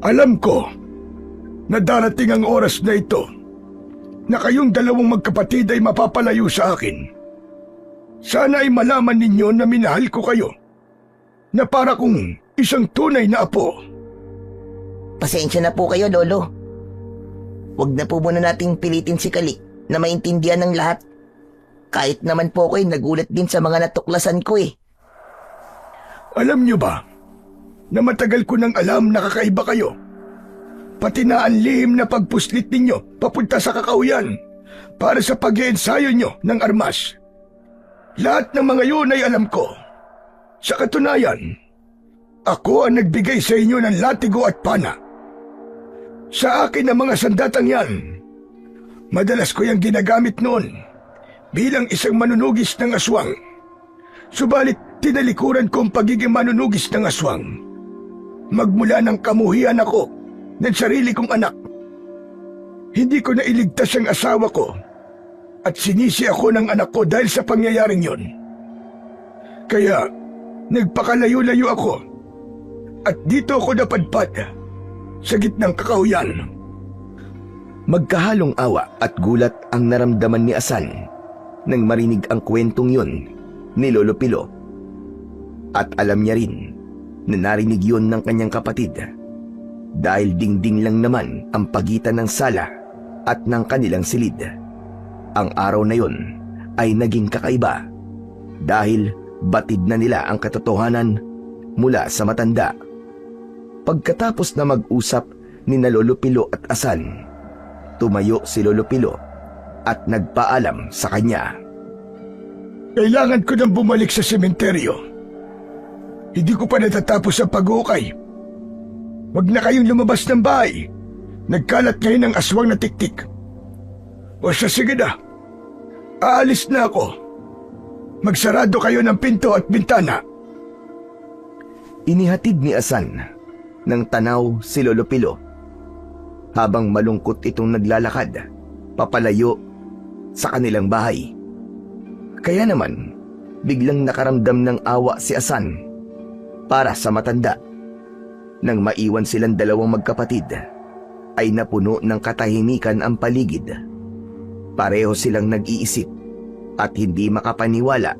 Alam ko na darating ang oras na ito na kayong dalawang magkapatid ay mapapalayo sa akin. Sana ay malaman ninyo na minahal ko kayo, na para kung isang tunay na apo. Pasensya na po kayo, Lolo. Huwag na po muna nating pilitin si Kalik na maintindihan ng lahat. Kahit naman po ako'y nagulat din sa mga natuklasan ko eh. Alam nyo ba na matagal ko nang alam na kakaiba kayo? Pati na ang lihim na pagpuslit ninyo papunta sa kakauyan para sa pag-iensayo nyo ng armas. Lahat ng mga yun ay alam ko. Sa katunayan, ako ang nagbigay sa inyo ng latigo at pana. Sa akin ang mga sandatang yan, madalas ko yung ginagamit noon bilang isang manunugis ng aswang. Subalit tinalikuran ko ang pagiging manunugis ng aswang. Magmula ng kamuhian ako ng sarili kong anak. Hindi ko nailigtas ang asawa ko at sinisi ako ng anak ko dahil sa pangyayaring yon. Kaya nagpakalayo-layo ako at dito ako napadpad sa gitnang kakahuyan. Magkahalong awa at gulat ang naramdaman ni Asan nang marinig ang kwentong yun ni Lolo Pilo. At alam niya rin na narinig yun ng kanyang kapatid dahil dingding lang naman ang pagitan ng sala at ng kanilang silid. Ang araw na yun ay naging kakaiba dahil batid na nila ang katotohanan mula sa matanda. Pagkatapos na mag-usap ni na Lolo Pilo at Asan, tumayo si Lolo Pilo at nagpaalam sa kanya. Kailangan ko nang bumalik sa sementeryo. Hindi ko pa natatapos ang pag-uukay. Huwag na kayong lumabas ng bahay. Nagkalat ngayon ang aswang na tiktik. O siya, sige na. Aalis na ako. Magsarado kayo ng pinto at bintana. Inihatid ni Asan ng tanaw si Lolo Pilo habang malungkot itong naglalakad papalayo sa kanilang bahay. Kaya naman, biglang nakaramdam ng awa si Asan para sa matanda. Nang maiwan silang dalawang magkapatid, ay napuno ng katahimikan ang paligid. Pareho silang nag-iisip at hindi makapaniwala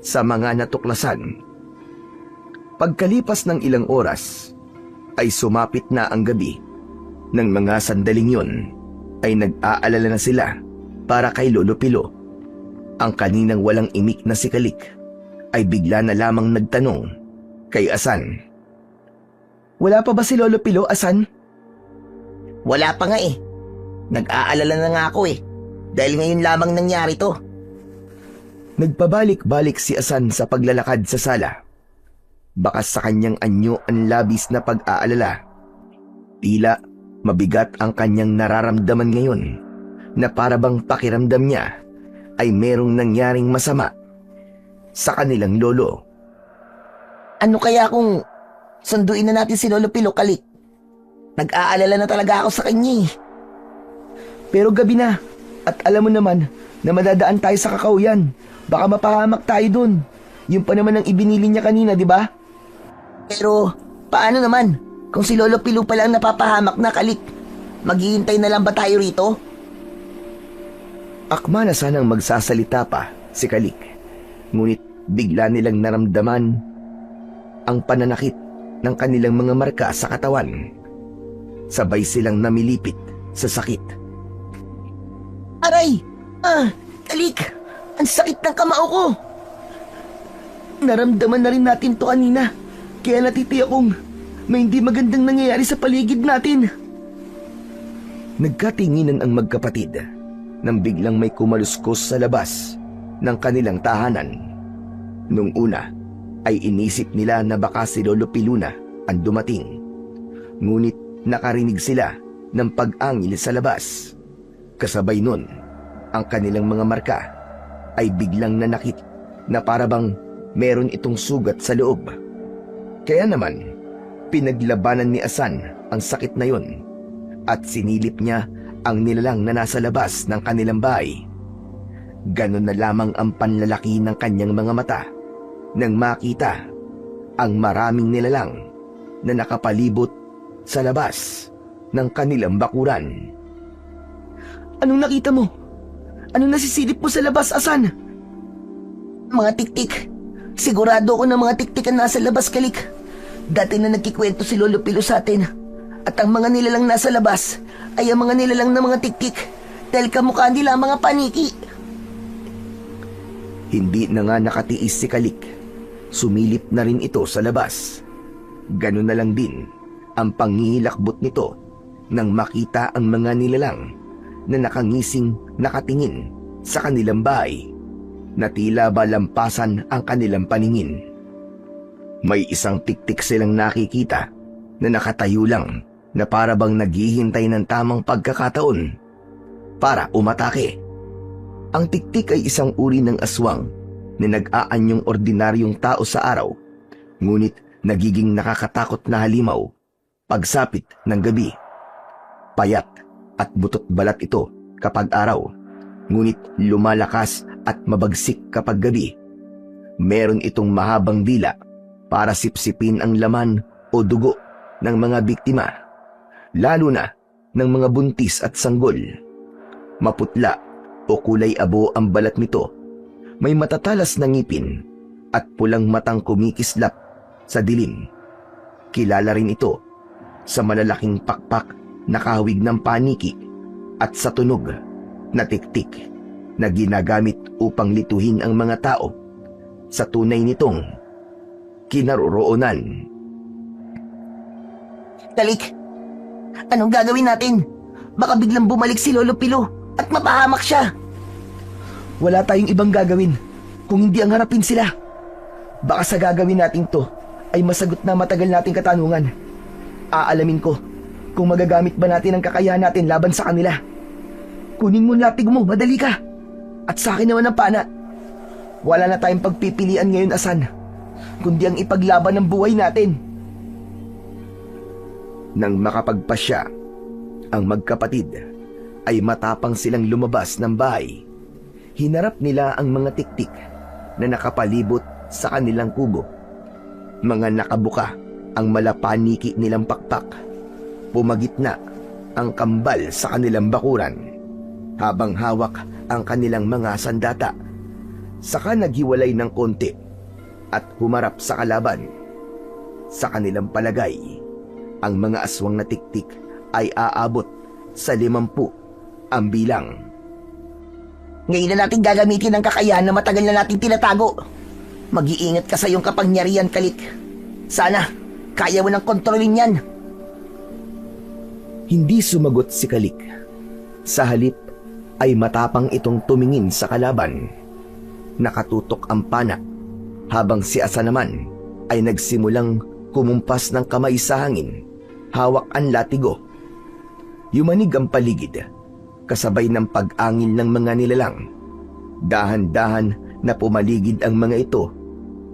sa mga natuklasan. Pagkalipas ng ilang oras, ay sumapit na ang gabi. Nang mga sandaling yun, ay nag-aalala na sila para kay Lolo Pilo. Ang kaninang walang imik na si Kalik ay bigla na lamang nagtanong kay Asan. Wala pa ba si Lolo Pilo, Asan? Wala pa nga eh. Nag-aalala na nga ako eh. Dahil ngayon lamang nangyari to. Nagpabalik-balik si Asan sa paglalakad sa sala. Bakas sa kanyang anyo ang labis na pag-aalala. Tila mabigat ang kanyang nararamdaman ngayon na parabang pakiramdam niya ay merong nangyaring masama sa kanilang lolo. Ano kaya kung sunduin na natin si Lolo Pilo, Kalik? Nag-aalala na talaga ako sa kanya eh. Pero gabi na at alam mo naman na madadaan tayo sa kakauyan. Baka mapahamak tayo dun. Yung pa naman ang ibinili niya kanina, di ba? Pero paano naman kung si Lolo Pilo pa lang napapahamak na, Kalik? Maghihintay na lang ba tayo rito? Akma na sanang magsasalita pa si Kalik. Ngunit bigla nilang naramdaman ang pananakit ng kanilang mga marka sa katawan. Sabay silang namilipit sa sakit. Aray! Kalik! Ang sakit ng kamao ko! Naramdaman na rin natin to kanina. Kaya natitiyak kong may hindi magandang nangyayari sa paligid natin. Nagkatinginan ang magkapatid nang biglang may kumaluskos sa labas ng kanilang tahanan. Nung una ay inisip nila na baka si Lolo Pilo na ang dumating. Ngunit nakarinig sila ng pag-angil sa labas. Kasabay nun, ang kanilang mga marka ay biglang nanakit na parabang meron itong sugat sa loob. Kaya naman, pinaglabanan ni Asan ang sakit na yun at sinilip niya ang nilalang na nasa labas ng kanilang bahay. Ganon na lamang ang panlalaki ng kanyang mga mata nang makita ang maraming nilalang na nakapalibot sa labas ng kanilang bakuran. Anong nakita mo? Anong nasisilip mo sa labas, Asan? Mga tiktik. Sigurado ko na mga tiktik ang nasa labas, Kalik. Dati na nagkikwento si Lolo Pilo sa atin. At ang mga nilalang nasa labas ay ang mga nilalang na mga tiktik dahil kamukha nila ang mga paniki. Hindi na nga nakatiis si Kalik. Sumilip na rin ito sa labas. Ganun na lang din ang pangihilakbot nito nang makita ang mga nilalang na nakangising nakatingin sa kanilang bahay na tila ba lampasan ang kanilang paningin. May isang tiktik silang nakikita na nakatayo lang na para bang naghihintay ng tamang pagkakataon para umatake. Ang tiktik ay isang uri ng aswang na nag-aanyong ordinaryong tao sa araw, ngunit nagiging nakakatakot na halimaw pagsapit ng gabi. Payat at butot balat ito kapag araw, ngunit lumalakas at mabagsik kapag gabi. Meron itong mahabang dila para sipsipin ang laman o dugo ng mga biktima, lalo na ng mga buntis at sanggol. Maputla o kulay abo ang balat nito. May matatalas na ngipin at pulang matang kumikislap sa dilim. Kilala rin ito sa malalaking pakpak na kahawig ng paniki at sa tunog na tiktik na ginagamit upang lituhin ang mga tao sa tunay nitong kinaroroonan. Kalik, anong gagawin natin? Baka biglang bumalik si Lolo Pilo at mapahamak siya. Wala tayong ibang gagawin kung hindi ang harapin sila. Baka sa gagawin natin to ay masagot na matagal nating katanungan. Aalamin ko kung magagamit ba natin ang kakayahan natin laban sa kanila. Kunin mo latig mo, madali ka. At sa akin naman ang pana. Wala na tayong pagpipilian ngayon, Asan, kundi ang ipaglaban ng buhay natin. Nang makapagpasya, ang magkapatid ay matapang silang lumabas ng bahay. Hinarap nila ang mga tiktik na nakapalibot sa kanilang kubo. Mga nakabuka ang malapaniki nilang pakpak. Pumagitna ang kambal sa kanilang bakuran, habang hawak ang kanilang mga sandata. Saka naghiwalay ng konti at humarap sa kalaban. Sa kanilang palagay, ang mga aswang na tiktik ay aabot sa 50 ang bilang. Ngayon na natin gagamitin ang kakayahan na matagal na natin tinatago. Mag-iingat ka sa iyong kapangyarihan, Kalik. Sana, kaya mo nang kontrolin yan. Hindi sumagot si Kalik. Sa halip ay matapang itong tumingin sa kalaban. Nakatutok ang pana, habang si Asa naman ay nagsimulang kumumpas ng kamay sa hangin, hawak ang latigo. Yumanig ang paligid, kasabay ng pag-angil ng mga nilalang. Dahan-dahan na pumaligid ang mga ito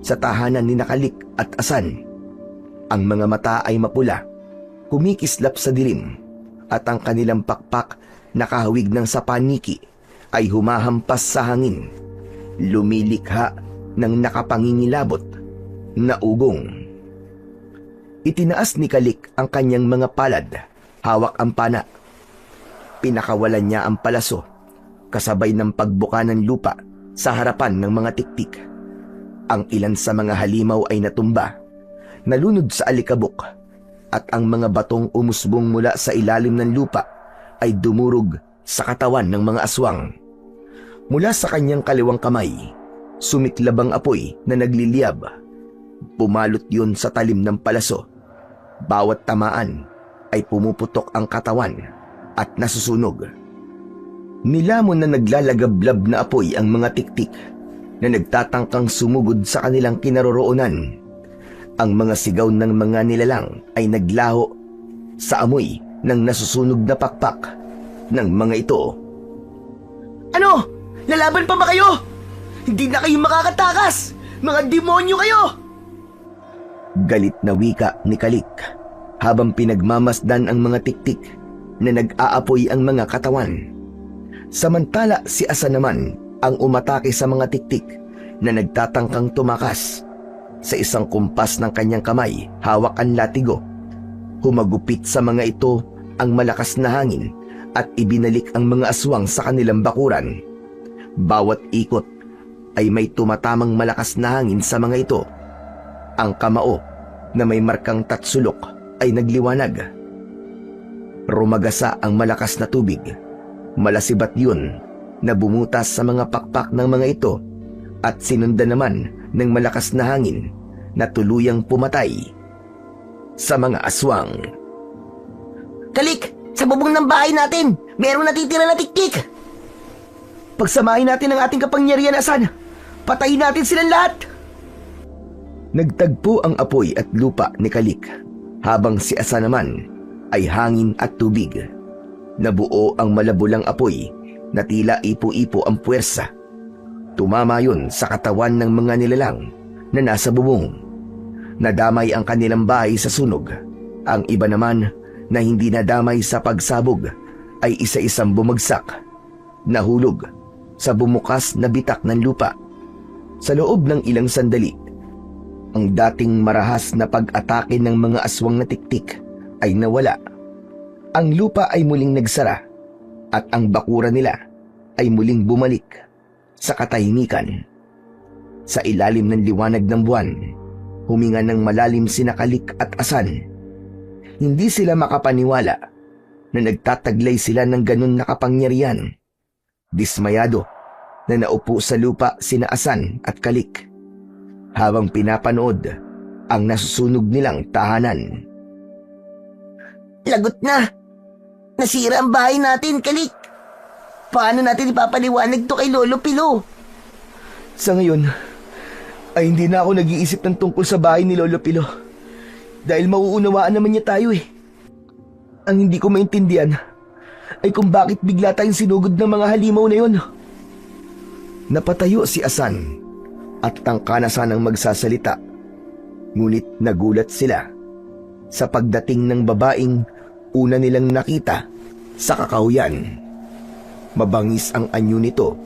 sa tahanan ni Kalik at Asan. Ang mga mata ay mapula, kumikislap sa dilim, at ang kanilang pakpak na kahawig ng sapaniki ay humahampas sa hangin, lumilikha ng nakapangingilabot na ugong. Itinaas ni Kalik ang kanyang mga palad, hawak ang pana. Pinakawalan niya ang palaso, kasabay ng pagbuka ng lupa sa harapan ng mga tiktik. Ang ilan sa mga halimaw ay natumba, nalunod sa alikabok, at ang mga batong umusbong mula sa ilalim ng lupa ay dumurog sa katawan ng mga aswang. Mula sa kanyang kaliwang kamay, sumiklab ang apoy na nagliliyab. Pumalot yun sa talim ng palaso. Bawat tamaan ay pumuputok ang katawan at nasusunog. Nilamon na naglalagablab na apoy ang mga tiktik na nagtatangkang sumugod sa kanilang kinaroroonan. Ang mga sigaw ng mga nilalang ay naglaho sa amoy ng nasusunog na pakpak ng mga ito. Ano? Lalaban pa ba kayo? Hindi na kayo makakatakas! Mga demonyo kayo! Galit na wika ni Kalik habang pinagmamasdan ang mga tiktik na nag-aapoy ang mga katawan. Samantala si Asa naman ang umatake sa mga tiktik na nagtatangkang tumakas. Sa isang kumpas ng kanyang kamay, hawak ang latigo. Humagupit sa mga ito ang malakas na hangin at ibinalik ang mga aswang sa kanilang bakuran. Bawat ikot ay may tumatamang malakas na hangin sa mga ito. Ang kamao na may markang tatsulok ay nagliwanag. Rumagasa ang malakas na tubig. Malasibat yun na bumutas sa mga pakpak ng mga ito at sinundan naman ng malakas na hangin na tuluyang pumatay sa mga aswang. Kalik! Sa bubong ng bahay natin, merong natitira na tiktik! Pagsamahin natin ang ating kapangyarihan, Asan! Patayin natin silang lahat! Nagtagpo ang apoy at lupa ni Kalik, habang si Asa naman ay hangin at tubig. Nabuo ang malabulang apoy na tila ipo-ipo ang puwersa. Tumama yun sa katawan ng mga nilalang na nasa bubong. Nadamay ang kanilang bahay sa sunog. Ang iba naman na hindi nadamay sa pagsabog ay isa-isang bumagsak, nahulog sa bumukas na bitak ng lupa. Sa loob ng ilang sandali, ang dating marahas na pag-atake ng mga aswang na tiktik ay nawala. Ang lupa ay muling nagsara at ang bakura nila ay muling bumalik sa katahimikan. Sa ilalim ng liwanag ng buwan, huminga ng malalim sina Kalik at Asan. Hindi sila makapaniwala na nagtataglay sila ng ganun na kapangyarihan. Dismayado na naupo sa lupa sina Asan at Kalik habang pinapanood ang nasusunog nilang tahanan. Lagot na! Nasira ang bahay natin, Kalik! Paano natin ipapaliwanag to kay Lolo Pilo? Sa ngayon, ay hindi na ako nag-iisip ng tungkol sa bahay ni Lolo Pilo. Dahil mauunawaan naman niya tayo eh. Ang hindi ko maintindihan ay kung bakit bigla tayong sinugod ng mga halimaw na yun. Napatayo si Asan at tangka na sanang magsasalita. Ngunit nagulat sila sa pagdating ng babaeng una nilang nakita sa kakahuyan. Mabangis ang anyo nito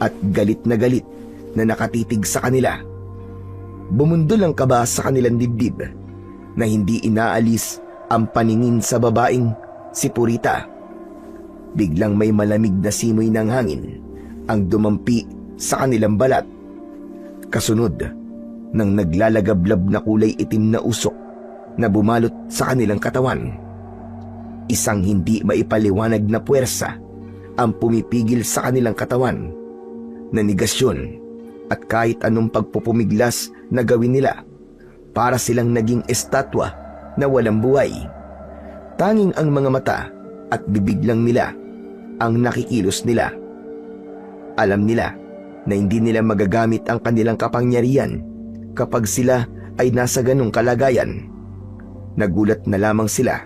at galit na nakatitig sa kanila. Bumundol ang kaba sa kanilang dibdib na hindi inaalis ang paningin sa babaeng si Purita. Biglang may malamig na simoy ng hangin ang dumampi sa kanilang balat. Kasunod ng naglalagablab na kulay itim na usok na bumalot sa kanilang katawan. Isang hindi maipaliwanag na puwersa ang pumipigil sa kanilang katawan. Nanigasyon at kahit anong pagpupumiglas na gawin nila, para silang naging estatwa na walang buhay. Tanging ang mga mata at bibig lang nila ang nakikilos nila. Alam nila na hindi nila magagamit ang kanilang kapangyarihan kapag sila ay nasa ganong kalagayan. Nagulat na lamang sila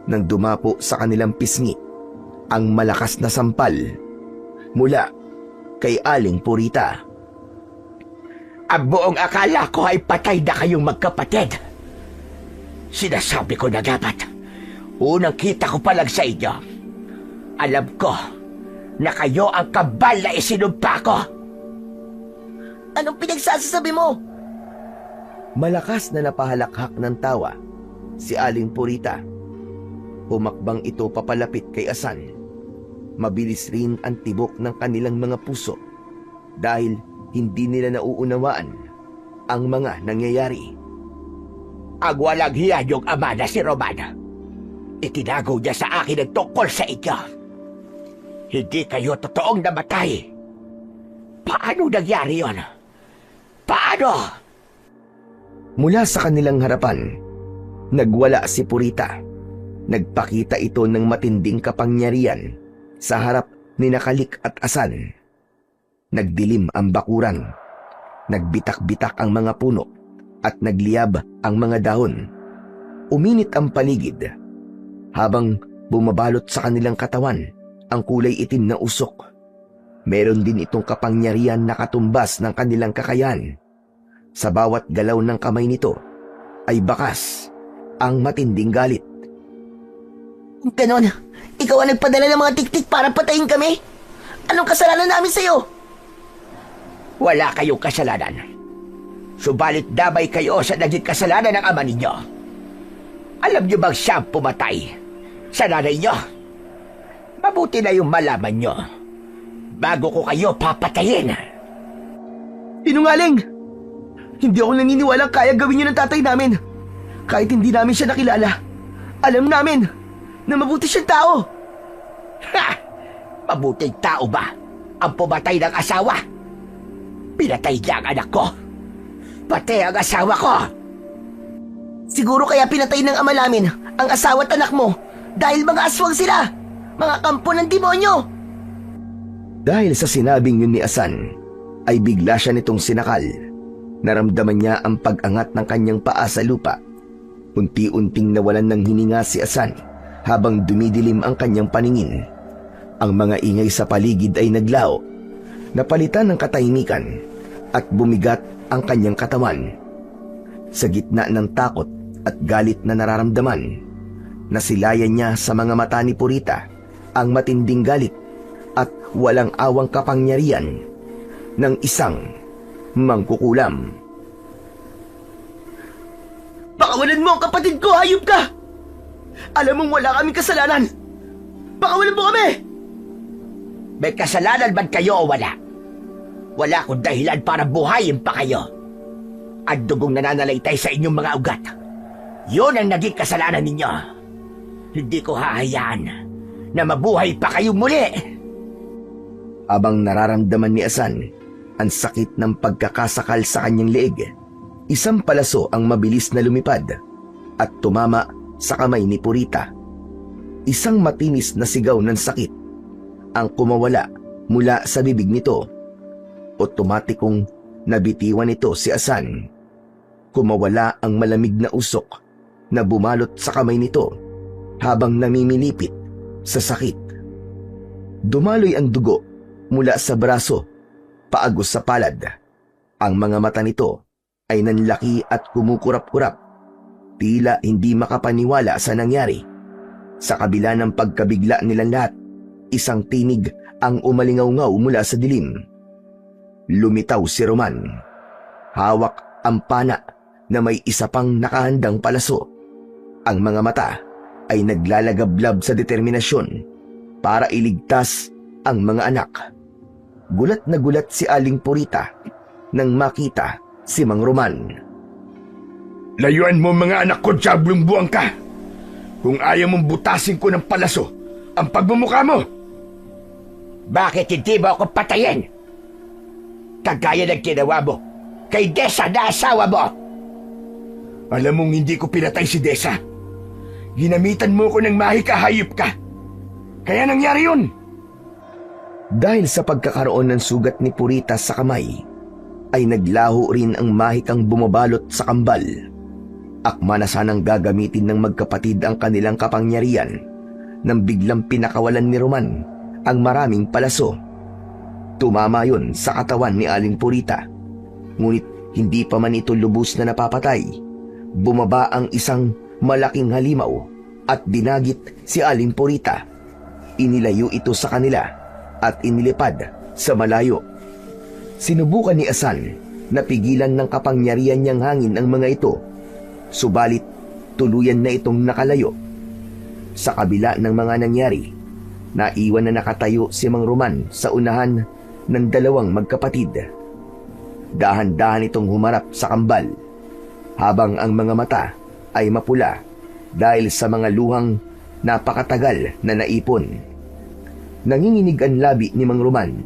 nang dumapo sa kanilang pisngi ang malakas na sampal mula kay Aling Purita. Ang buong akala ko ay patay na kayong magkapatid. Sinasabi ko na dapat, unang kita ko pa lang sa inyo. Alam ko na kayo ang kabal na isinumpa ko. Anong pinagsasabi mo? Malakas na napahalakhak ng tawa si Aling Purita. Humakbang ito papalapit kay Asan. Mabilis rin ang tibok ng kanilang mga puso dahil hindi nila nauunawaan ang mga nangyayari. Ang walang hiya yung ama na si Roman. Itinago niya sa akin ang tungkol sa inyo. Hindi kayo totoong namatay. Paano nangyari yon? Paano? Mula sa kanilang harapan, nagwala si Purita. Nagpakita ito ng matinding kapangyarihan sa harap ni Kalik at Asan. Nagdilim ang bakuran, nagbitak-bitak ang mga puno at nagliyab ang mga dahon. Uminit ang paligid habang bumabalot sa kanilang katawan ang kulay itim na usok. Meron din itong kapangyarihan na katumbas ng kanilang kakayahan. Sa bawat galaw ng kamay nito ay bakas ang matinding galit. Ganon, ikaw ang nagpadala ng mga tiktik para patayin kami? Anong kasalanan namin sa'yo? Wala kayong kasalanan. Subalit damay kayo sa naging kasalanan ng ama ninyo. Alam niyo bang siya ang pumatay sa nanay niyo? Mabuti na yung malaman niyo bago ko kayo papatayin. Sinungaling! Hindi ako naniniwalang kaya gawin yun ng tatay namin. Kahit hindi namin siya nakilala, alam namin na mabuti siyang tao. Ha! Mabuting tao ba ang pumatay ng asawa? Pinatay niya ang anak ko. Pati ang asawa ko. Siguro kaya pinatay ng ama namin ang asawa at anak mo dahil mga aswang sila, mga kampo ng demonyo. Dahil sa sinabing yun ni Asan, ay bigla siya nitong sinakal. Naramdaman niya ang pag-angat ng kanyang paa sa lupa. Unti-unting nawalan ng hininga si Asan habang dumidilim ang kanyang paningin. Ang mga ingay sa paligid ay naglaho. Napalitan ng katahimikan at bumigat ang kanyang katawan. Sa gitna ng takot at galit na nararamdaman, nasilayan niya sa mga mata ni Purita ang matinding galit at walang awang kapangyarihan ng isang mangkukulam. Pakawalan mo ang kapatid ko, hayop ka! Alam mong wala kaming kasalanan. Pakawalan mo kami! May kasalanan man kayo o wala? Wala akong dahilan para buhayin pa kayo. Ang dugong nananalaytay sa inyong mga ugat, yun ang naging kasalanan ninyo. Hindi ko hahayaan na mabuhay pa kayong muli. Habang nararamdaman ni Asan ang sakit ng pagkakasakal sa kanyang leeg, isang palaso ang mabilis na lumipad at tumama sa kamay ni Purita. Isang matinis na sigaw ng sakit ang kumawala mula sa bibig nito. Otomatikong nabitiwan nito si Asan. Kumawala ang malamig na usok na bumalot sa kamay nito habang namimilipit sa sakit. Dumaloy ang dugo mula sa braso paagos sa palad. Ang mga mata nito ay nanlaki at kumukurap-kurap. Tila hindi makapaniwala sa nangyari. Sa kabila ng pagkabigla nilang lahat, isang tinig ang umalingaw-ngaw mula sa dilim. Lumitaw si Roman. Hawak ang pana na may isa pang nakahandang palaso. Ang mga mata ay naglalagablab sa determinasyon para iligtas ang mga anak. Gulat na gulat si Aling Purita nang makita si Mang Roman. Layuan mo mga anak ko, diablong buwang ka! Kung ayaw mong butasin ko ng palaso ang pagmumukha mo! Bakit hindi mo ako patayin? Kagaya ng ginawa mo kay Desa na asawa mo. Alam mong hindi ko pinatay si Desa. Ginamitan mo ko ng mahikahayop ka. Kaya nangyari yun. Dahil sa pagkakaroon ng sugat ni Purita sa kamay, ay naglaho rin ang mahikang bumabalot sa kambal. Akma na sanang gagamitin ng magkapatid ang kanilang kapangyarihan nang biglang pinakawalan ni Roman ang maraming palaso. Tumama yun sa katawan ni Aling Purita. Ngunit hindi pa man ito lubos na napapatay. Bumaba ang isang malaking halimaw at dinagit si Aling Purita. Inilayo ito sa kanila at inilipad sa malayo. Sinubukan ni Asan na pigilan ng kapangyarihan niyang hangin ang mga ito. Subalit tuluyan na itong nakalayo. Sa kabila ng mga nangyari, naiwan na nakatayo si Mang Roman sa unahan ng dalawang magkapatid. Dahan-dahan itong humarap sa kambal, habang ang mga mata ay mapula dahil sa mga luhang napakatagal na naipon. Nanginginig ang labi ni Mang Roman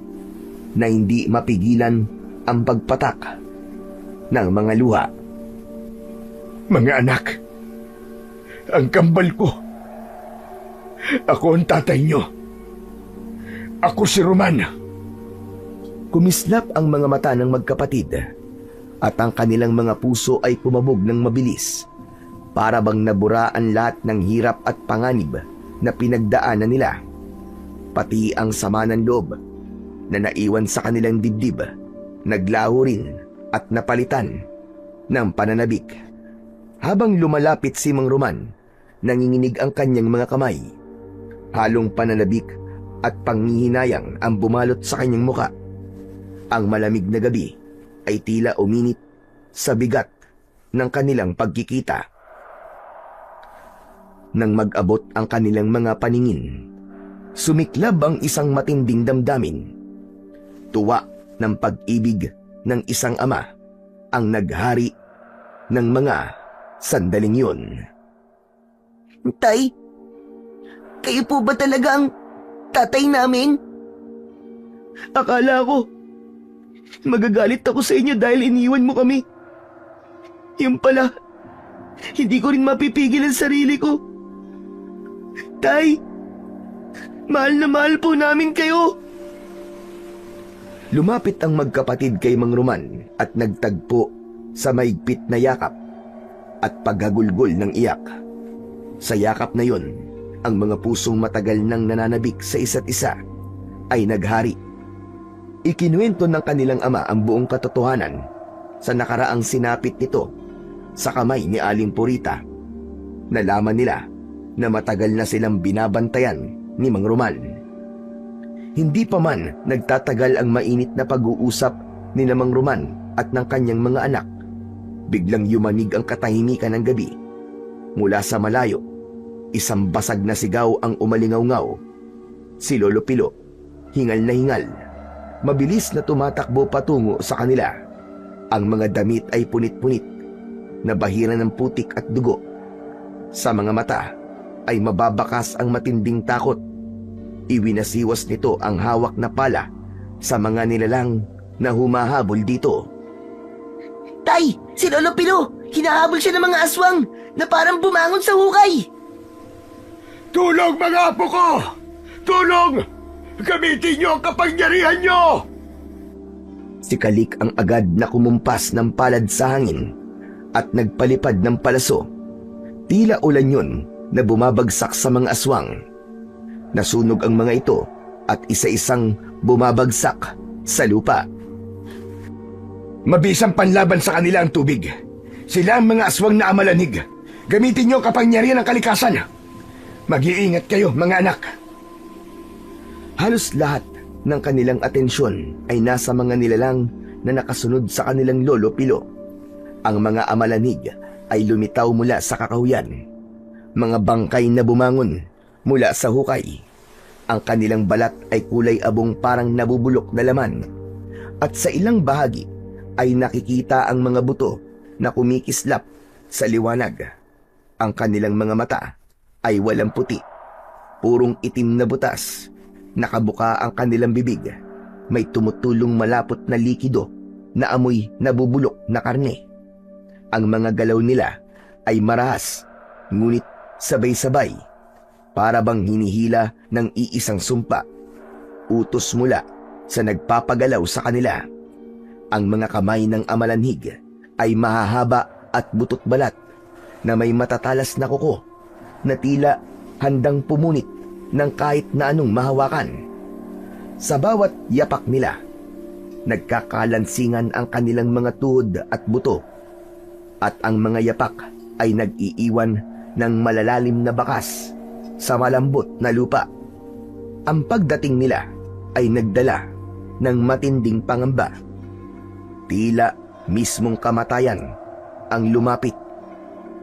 na hindi mapigilan ang pagpatak ng mga luha. Mga anak, ang kambal ko. Ako ang tatay nyo. Ako si Roman. Kumislap ang mga mata ng magkapatid at ang kanilang mga puso ay kumabog ng mabilis, para bang naburaan lahat ng hirap at panganib na pinagdaanan nila. Pati ang sama ng loob na naiwan sa kanilang dibdib, naglaho rin at napalitan ng pananabik. Habang lumalapit si Mang Roman, nanginginig ang kanyang mga kamay. Halong pananabik at panghihinayang ang bumalot sa kanyang muka. Ang malamig na gabi ay tila uminit sa bigat ng kanilang pagkikita. Nang mag-abot ang kanilang mga paningin, sumiklab ang isang matinding damdamin. Tuwa ng pag-ibig ng isang ama ang naghari ng mga sandaling yun. Tay, kayo po ba talaga ang tatay namin? Akala ko, magagalit ako sa inyo dahil iniwan mo kami. Yung pala, hindi ko rin mapipigil ang sarili ko. Tay, mahal na mahal po namin kayo. Lumapit ang magkapatid kay Mang Roman at nagtagpo sa maigpit na yakap at paghagulgol ng iyak. Sa yakap na yon, ang mga pusong matagal nang nananabik sa isa't isa ay naghari. Ikinuwento ng kanilang ama ang buong katotohanan sa nakaraang sinapit nito sa kamay ni Aling Purita. Nalaman nila na matagal na silang binabantayan ni Mang Roman. Hindi pa man nagtatagal ang mainit na pag-uusap ni Mang Roman at ng kanyang mga anak, biglang yumanig ang katahimikan ng gabi. Mula sa malayo, isang basag na sigaw ang umalingaw-ngaw. Si Lolo Pilo, hingal na hingal, mabilis na tumatakbo patungo sa kanila. Ang mga damit ay punit-punit, nabahira ng putik at dugo. Sa mga mata ay mababakas ang matinding takot. Iwinasiwas nito ang hawak na pala sa mga nilalang na humahabol dito. Tay, si Lolo Pilo, hinahabol siya ng mga aswang na parang bumangon sa hukay. Tulong mga apo ko! Tulong! Gamitin niyo ang kapangyarihan niyo! Si Kalik ang agad na kumumpas ng palad sa hangin at nagpalipad ng palaso. Tila ulan yun na bumabagsak sa mga aswang. Nasunog ang mga ito at isa-isang bumabagsak sa lupa. Mabisang panlaban sa kanila ang tubig. Sila ang mga aswang na amalanig. Gamitin niyo ang kapangyarihan ng kalikasan. Mag-iingat kayo, mga anak. Halos lahat ng kanilang atensyon ay nasa mga nilalang na nakasunod sa kanilang Lolo Pilo. Ang mga amalanig ay lumitaw mula sa kakahuyan. Mga bangkay na bumangon mula sa hukay. Ang kanilang balat ay kulay abong parang nabubulok na laman. At sa ilang bahagi ay nakikita ang mga buto na kumikislap sa liwanag. Ang kanilang mga mata ay walang puti, purong itim na butas. Nakabuka ang kanilang bibig. May tumutulong malapot na likido na amoy nabubulok na karne. Ang mga galaw nila ay marahas, ngunit sabay-sabay, para bang hinihila ng iisang sumpa. Utos mula sa nagpapagalaw sa kanila. Ang mga kamay ng amalanhig ay mahahaba at butot balat na may matatalas na kuko na tila handang pumunit ng kahit na anong mahawakan. Sa bawat yapak nila, nagkakalansingan ang kanilang mga tuhod at buto, at ang mga yapak ay nag-iiwan ng malalalim na bakas sa malambot na lupa. Ang pagdating nila ay nagdala ng matinding pangamba. Tila mismong kamatayan ang lumapit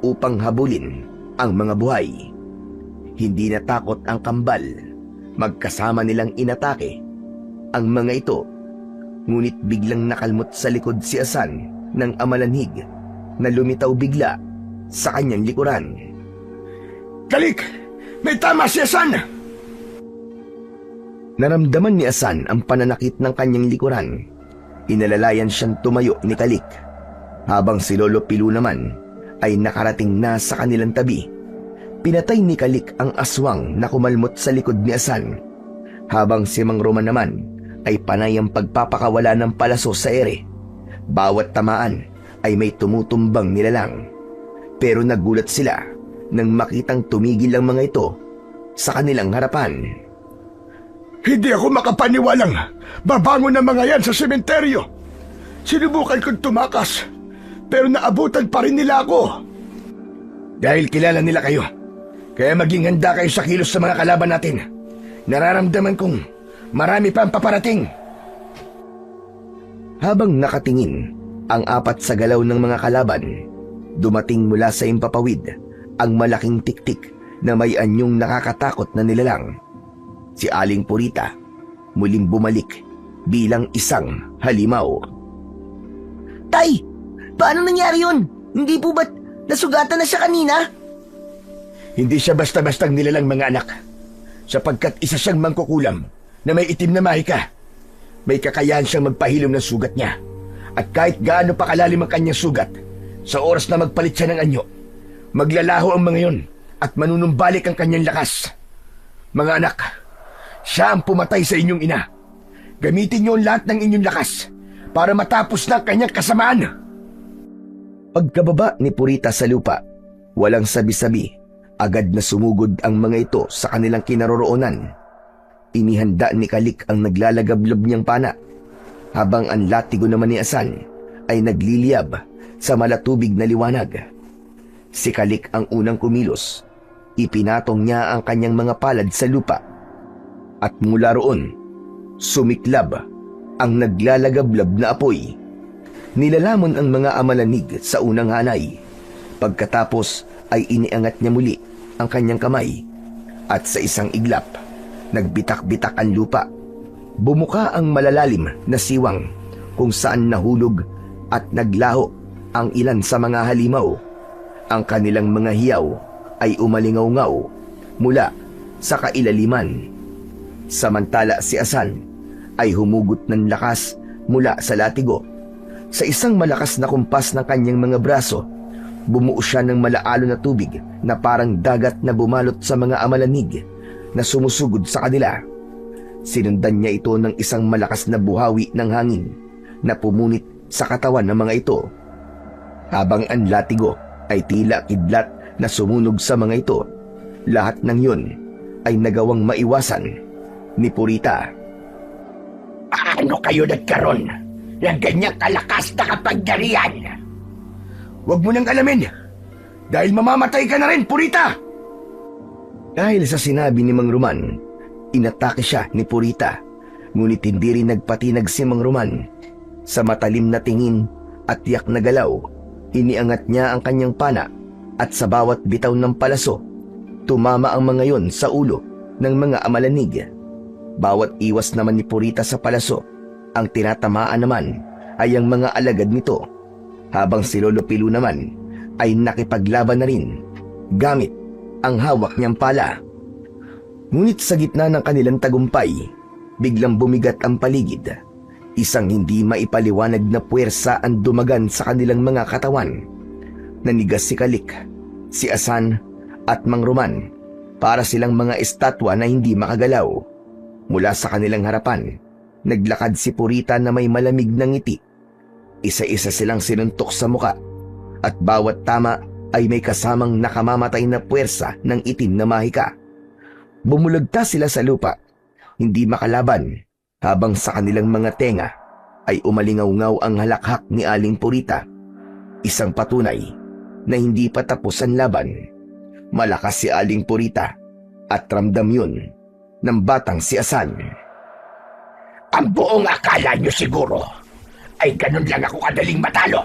upang habulin ang mga buhay. Hindi natakot ang kambal. Magkasama nilang inatake ang mga ito. Ngunit biglang nakalmot sa likod si Asan ng amalanhig na lumitaw bigla sa kanyang likuran. Kalik! May tama si Asan! Naramdaman ni Asan ang pananakit ng kanyang likuran. Inalalayan siyang tumayo ni Kalik, habang si Lolo Pilu naman ay nakarating na sa kanilang tabi. Pinatay ni Kalik ang aswang na kumalmot sa likod ni Asan, habang si Mang Roman naman ay panay ang pagpapakawala ng palaso sa ere. Bawat tamaan ay may tumutumbang nilalang. Pero nagulat sila nang makitang tumigil ang mga ito sa kanilang harapan. Hindi ako makapaniwalang babangon ng mga yan sa sementeryo. Sinubukan kong tumakas, pero naabutan pa rin nila ako. Dahil kilala nila kayo, kaya maging handa kayo sa kilos sa mga kalaban natin. Nararamdaman kong marami pa ang paparating. Habang nakatingin ang apat sa galaw ng mga kalaban, dumating mula sa impapawid ang malaking tiktik na may anyong nakakatakot na nilalang. Si Aling Purita muling bumalik bilang isang halimaw. Tay, paano nangyari yun? Hindi po ba't nasugatan na siya kanina? Hindi siya basta-bastang nilalang, mga anak. Sapagkat isa siyang mangkukulam na may itim na mahika. May kakayahan siyang magpahilom ng sugat niya. At kahit gaano pa kalalim ang kanyang sugat, sa oras na magpalit siya ng anyo, maglalaho ang mga yun at manunumbalik ang kanyang lakas. Mga anak, siya ang pumatay sa inyong ina. Gamitin niyo ang lahat ng inyong lakas para matapos na ang kanyang kasamaan. Pagkababa ni Purita sa lupa, walang sabi-sabi, agad na sumugod ang mga ito sa kanilang kinaroroonan. Inihanda ni Kalik ang naglalagablob niyang pana, habang ang latigo naman ni Asan ay nagliliyab sa malatubig na liwanag. Si Kalik ang unang kumilos. Ipinatong niya ang kanyang mga palad sa lupa. At mula roon, sumiklab ang naglalagablab na apoy. Nilalamon ang mga amalanig sa unang hanay. Pagkatapos ay iniangat niya muli ang kanyang kamay. At sa isang iglap, nagbitak-bitak ang lupa. Bumuka ang malalalim na siwang kung saan nahulog at naglaho ang ilan sa mga halimaw. Ang kanilang mga hiyaw ay umalingaw-ngaw mula sa kailaliman. Samantala si Asan ay humugot ng lakas mula sa latigo. Sa isang malakas na kumpas ng kanyang mga braso, bumuo siya ng malaalo na tubig na parang dagat na bumalot sa mga amalanig na sumusugod sa kanila. Sinundan niya ito ng isang malakas na buhawi ng hangin na pumunit sa katawan ng mga ito. Habang ang latigo ay tila kidlat na sumunog sa mga ito, lahat ng yun ay nagawang maiwasan ni Purita. Paano kayo nagkaroon ng ganyang kalakas na kapangyarihan? Huwag mo nang alamin, dahil mamamatay ka na rin, Purita! Dahil sa sinabi ni Mang Roman, inatake siya ni Purita, ngunit hindi rin nagpatinag si Mang Roman. Sa matalim na tingin at tiyak na galaw, iniangat niya ang kanyang pana at sa bawat bitaw ng palaso, tumama ang mga yon sa ulo ng mga amalanig. Bawat iwas naman ni Purita sa palaso, ang tinatamaan naman ay ang mga alagad nito, habang si Lolo Pilu naman ay nakipaglaban na rin gamit ang hawak niyang pala. Ngunit sa gitna ng kanilang tagumpay, biglang bumigat ang paligid. Isang hindi maipaliwanag na puwersa ang dumagan sa kanilang mga katawan. Nanigas si Kalik, si Asan at Mang Roman para silang mga estatwa na hindi makagalaw. Mula sa kanilang harapan, naglakad si Purita na may malamig na ngiti. Isa-isa silang sinuntok sa muka at bawat tama ay may kasamang nakamamatay na puwersa ng itim na mahika. Bumulagta sila sa lupa, hindi makalaban, habang sa kanilang mga tenga ay umalingaw-ngaw ang halakhak ni Aling Purita. Isang patunay na hindi pa tapos ang laban. Malakas si Aling Purita at ramdam yun ng batang si Asan. Ang buong akala nyo siguro ay ganun lang ako kadaling matalo.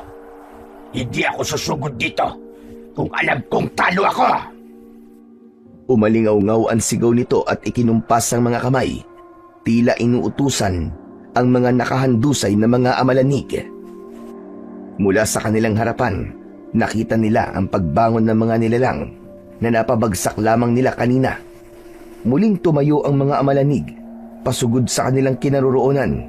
Hindi ako susugod dito kung alam kong talo ako. Umalingaw-ngaw ang sigaw nito at ikinumpas ang mga kamay. Tila inuutusan ang mga nakahandusay na mga amalanig. Mula sa kanilang harapan, nakita nila ang pagbangon ng mga nilalang na napabagsak lamang nila kanina. Muling tumayo ang mga amalanig, pasugod sa kanilang kinaroroonan,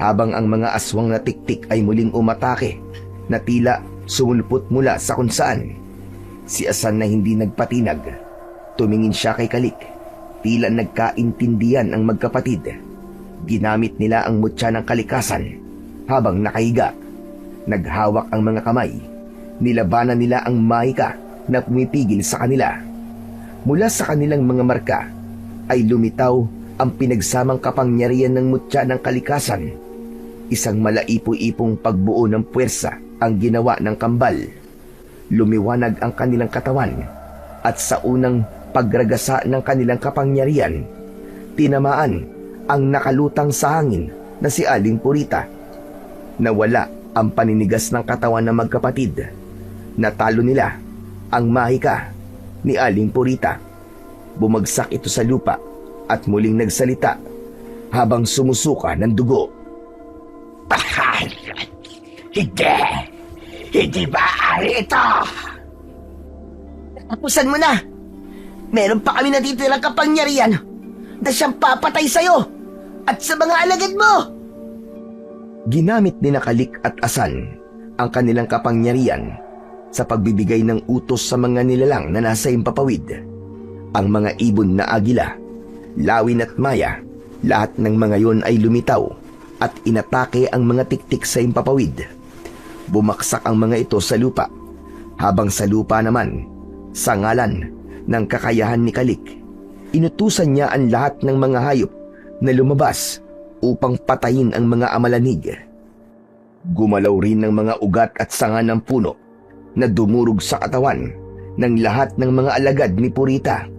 habang ang mga aswang na tiktik ay muling umatake na tila sumulpot mula sa kung saan. Si Asan na hindi nagpatinag, tumingin siya kay Kalik. Tila nagkaintindihan ang magkapatid. Ginamit nila ang mutya ng kalikasan habang nakahiga. Naghawak ang mga kamay. Nilabanan nila ang mahika na pumipigil sa kanila. Mula sa kanilang mga marka ay lumitaw ang pinagsamang kapangyarihan ng mutya ng kalikasan. Isang malaipo-ipong pagbuo ng puwersa ang ginawa ng kambal. Lumiwanag ang kanilang katawan at sa unang pagragasa ng kanilang kapangyarihan, tinamaan ang nakalutang sa hangin na si Aling Purita. Nawala ang paninigas ng katawan ng magkapatid. Natalo nila ang mahika ni Aling Purita. Bumagsak ito sa lupa at muling nagsalita habang sumusuka ng dugo. Hindi! Hindi maaari ito! Tapusan mo na! Meron pa kami natitirang kapangyarihan na siyang papatay sa'yo at sa mga alagad mo! Ginamit ni Kalik at Asan ang kanilang kapangyarihan sa pagbibigay ng utos sa mga nilalang na nasa Himpapawid. Ang mga ibon na agila, lawin at maya, lahat ng mga yon ay lumitaw at inatake ang mga tiktik sa Himpapawid. Bumaksak ang mga ito sa lupa, habang sa lupa naman, sa ngalan ng kakayahan ni Kalik, inutusan niya ang lahat ng mga hayop na lumabas upang patayin ang mga amalanig. Gumalaw rin ng mga ugat at sanga ng puno na dumurog sa katawan ng lahat ng mga alagad ni Purita,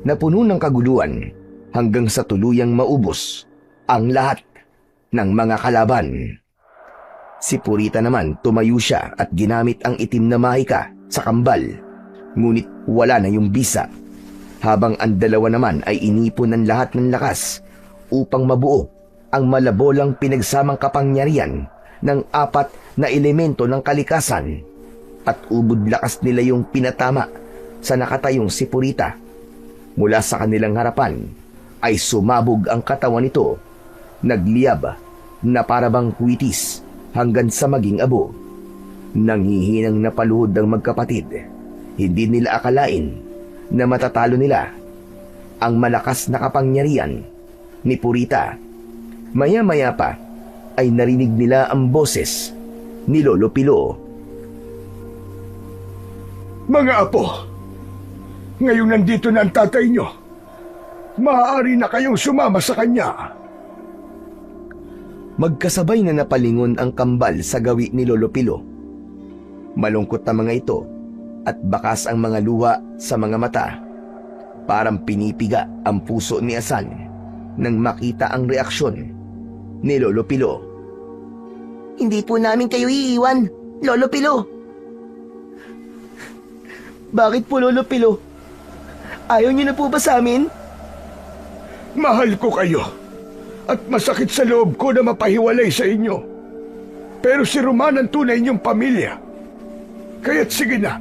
na puno ng kaguluhan hanggang sa tuluyang maubos ang lahat ng mga kalaban. Si Purita naman tumayo siya at ginamit ang itim na mahika sa kambal, ngunit wala na yung bisa, habang ang dalawa naman ay inipon ng lahat ng lakas upang mabuo ang malabolang pinagsamang kapangyarihan ng 4 na elemento ng kalikasan, at ubod lakas nila yung pinatama sa nakatayong si Purita. Mula sa kanilang harapan ay sumabog ang katawan nito, nagliyab na parabang kwitis hanggang sa maging abo. Nanghihinang napaluhod ang magkapatid. Hindi nila akalain na matatalo nila ang malakas na kapangyarihan ni Purita. Maya-maya pa ay narinig nila ang boses ni Lolo Pilo. Mga apo, ngayong nandito na ang tatay nyo, maaari na kayong sumama sa kanya. Magkasabay na napalingon ang kambal sa gawi ni Lolo Pilo. Malungkot na mga ito at bakas ang mga luha sa mga mata. Parang pinipiga ang puso ni Asan nang makita ang reaksyon ni Lolo Pilo. Hindi po namin kayo iiwan, Lolo Pilo. Bakit po, Lolo Pilo? Ayaw niyo na po ba sa amin? Mahal ko kayo at masakit sa loob ko na mapahiwalay sa inyo. Pero si Roman ang tunay niyong pamilya. Kaya't sige na,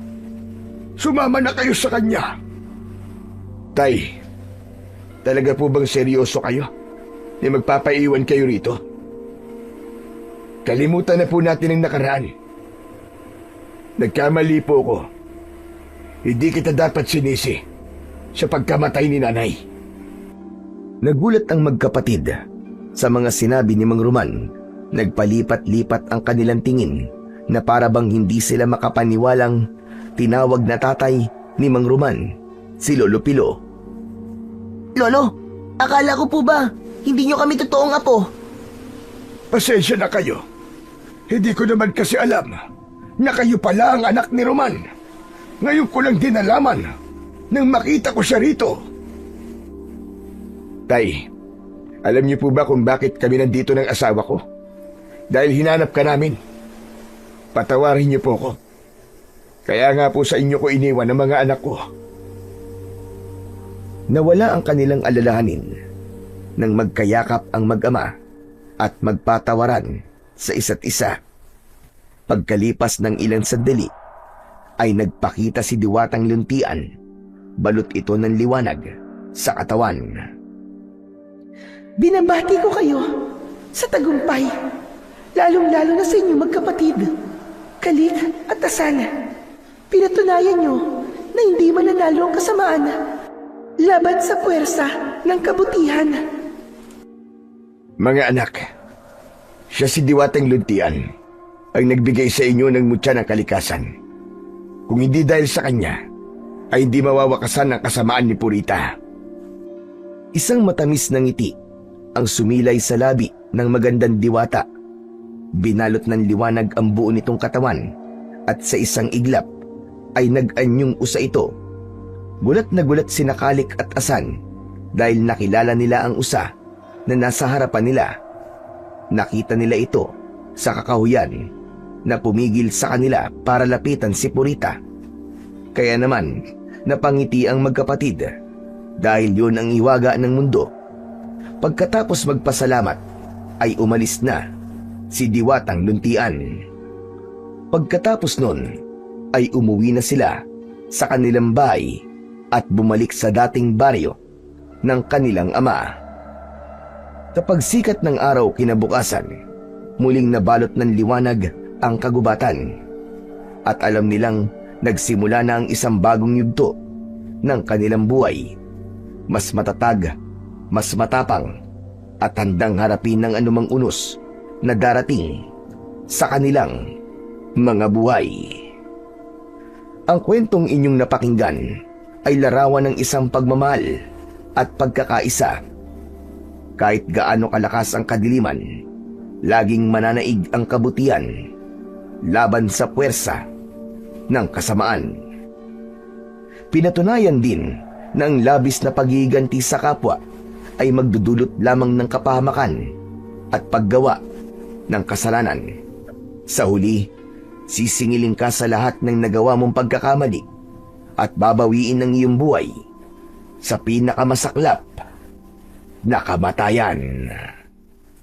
sumama na kayo sa kanya. Tay, talaga po bang seryoso kayo? Di magpapaiwan kayo rito? Kalimutan na po natin ang nakaraan. Nagkamali po ko. Hindi kita dapat sinisi sa pagkamatay ni nanay. Nagulat ang magkapatid sa mga sinabi ni Mang Roman. Nagpalipat-lipat ang kanilang tingin na parabang hindi sila makapaniwalang tinawag na tatay ni Mang Roman si Lolo Pilo. Lolo, akala ko po ba hindi nyo kami totoong apo? Pasensya na kayo. Hindi ko naman kasi alam na kayo pala ang anak ni Roman. Ngayon ko lang din nalaman nang makita ko siya rito. Tay, alam niyo po ba kung bakit kami nandito ng asawa ko? Dahil hinanap ka namin. Patawarin niyo po ko. Kaya nga po sa inyo ko iniwan ang mga anak ko. Nawala ang kanilang alalahanin nang magkayakap ang mag-ama at magpatawaran sa isa't isa. Pagkalipas ng ilang sandali, ay nagpakita si Diwatang Luntian. Balot ito ng liwanag sa katawan. Binabati ko kayo sa tagumpay, lalong-lalo na sa inyo magkapatid, Kalik at Asan. Pinatunayan nyo na hindi mananalo ang kasamaan laban sa puwersa ng kabutihan. Mga anak, siya si Diwatang Luntian ang nagbigay sa inyo ng mutya ng kalikasan. Kung hindi dahil sa kanya, ay hindi mawawakasan ang kasamaan ni Purita. Isang matamis na ngiti ang sumilay sa labi ng magandang diwata. Binalot ng liwanag ang buo nitong katawan at sa isang iglap ay nag-anyong usa ito. Gulat na gulat sina Kalik at Asan dahil nakilala nila ang usa na nasa harapan nila. Nakita nila ito sa kakahuyan na pumigil sa kanila para lapitan si Purita. Kaya naman napangiti ang magkapatid Dahil yun ang iwaga ng mundo. Pagkatapos magpasalamat, ay umalis na si Diwatang Luntian. Pagkatapos nun, ay umuwi na sila sa kanilang bahay at bumalik sa dating baryo ng kanilang ama. Sa pagsikat ng araw kinabukasan, muling nabalot ng liwanag ang kagubatan at alam nilang nagsimula na ang isang bagong yugto ng kanilang buhay. Mas matatag, mas matapang at handang harapin ng anumang unos na darating sa kanilang mga buhay. Ang kwentong inyong napakinggan ay larawan ng isang pagmamahal at pagkakaisa. Kahit gaano kalakas ang kadiliman, laging mananaig ang kabutihan laban sa puwersa ng kasamaan. Pinatunayan din na ang labis na paghihiganti sa kapwa ay magdudulot lamang ng kapahamakan at paggawa ng kasalanan. Sa huli, sisingilin ka sa lahat ng nagawa mong pagkakamali at babawiin ang iyong buhay sa pinakamasaklap na kamatayan.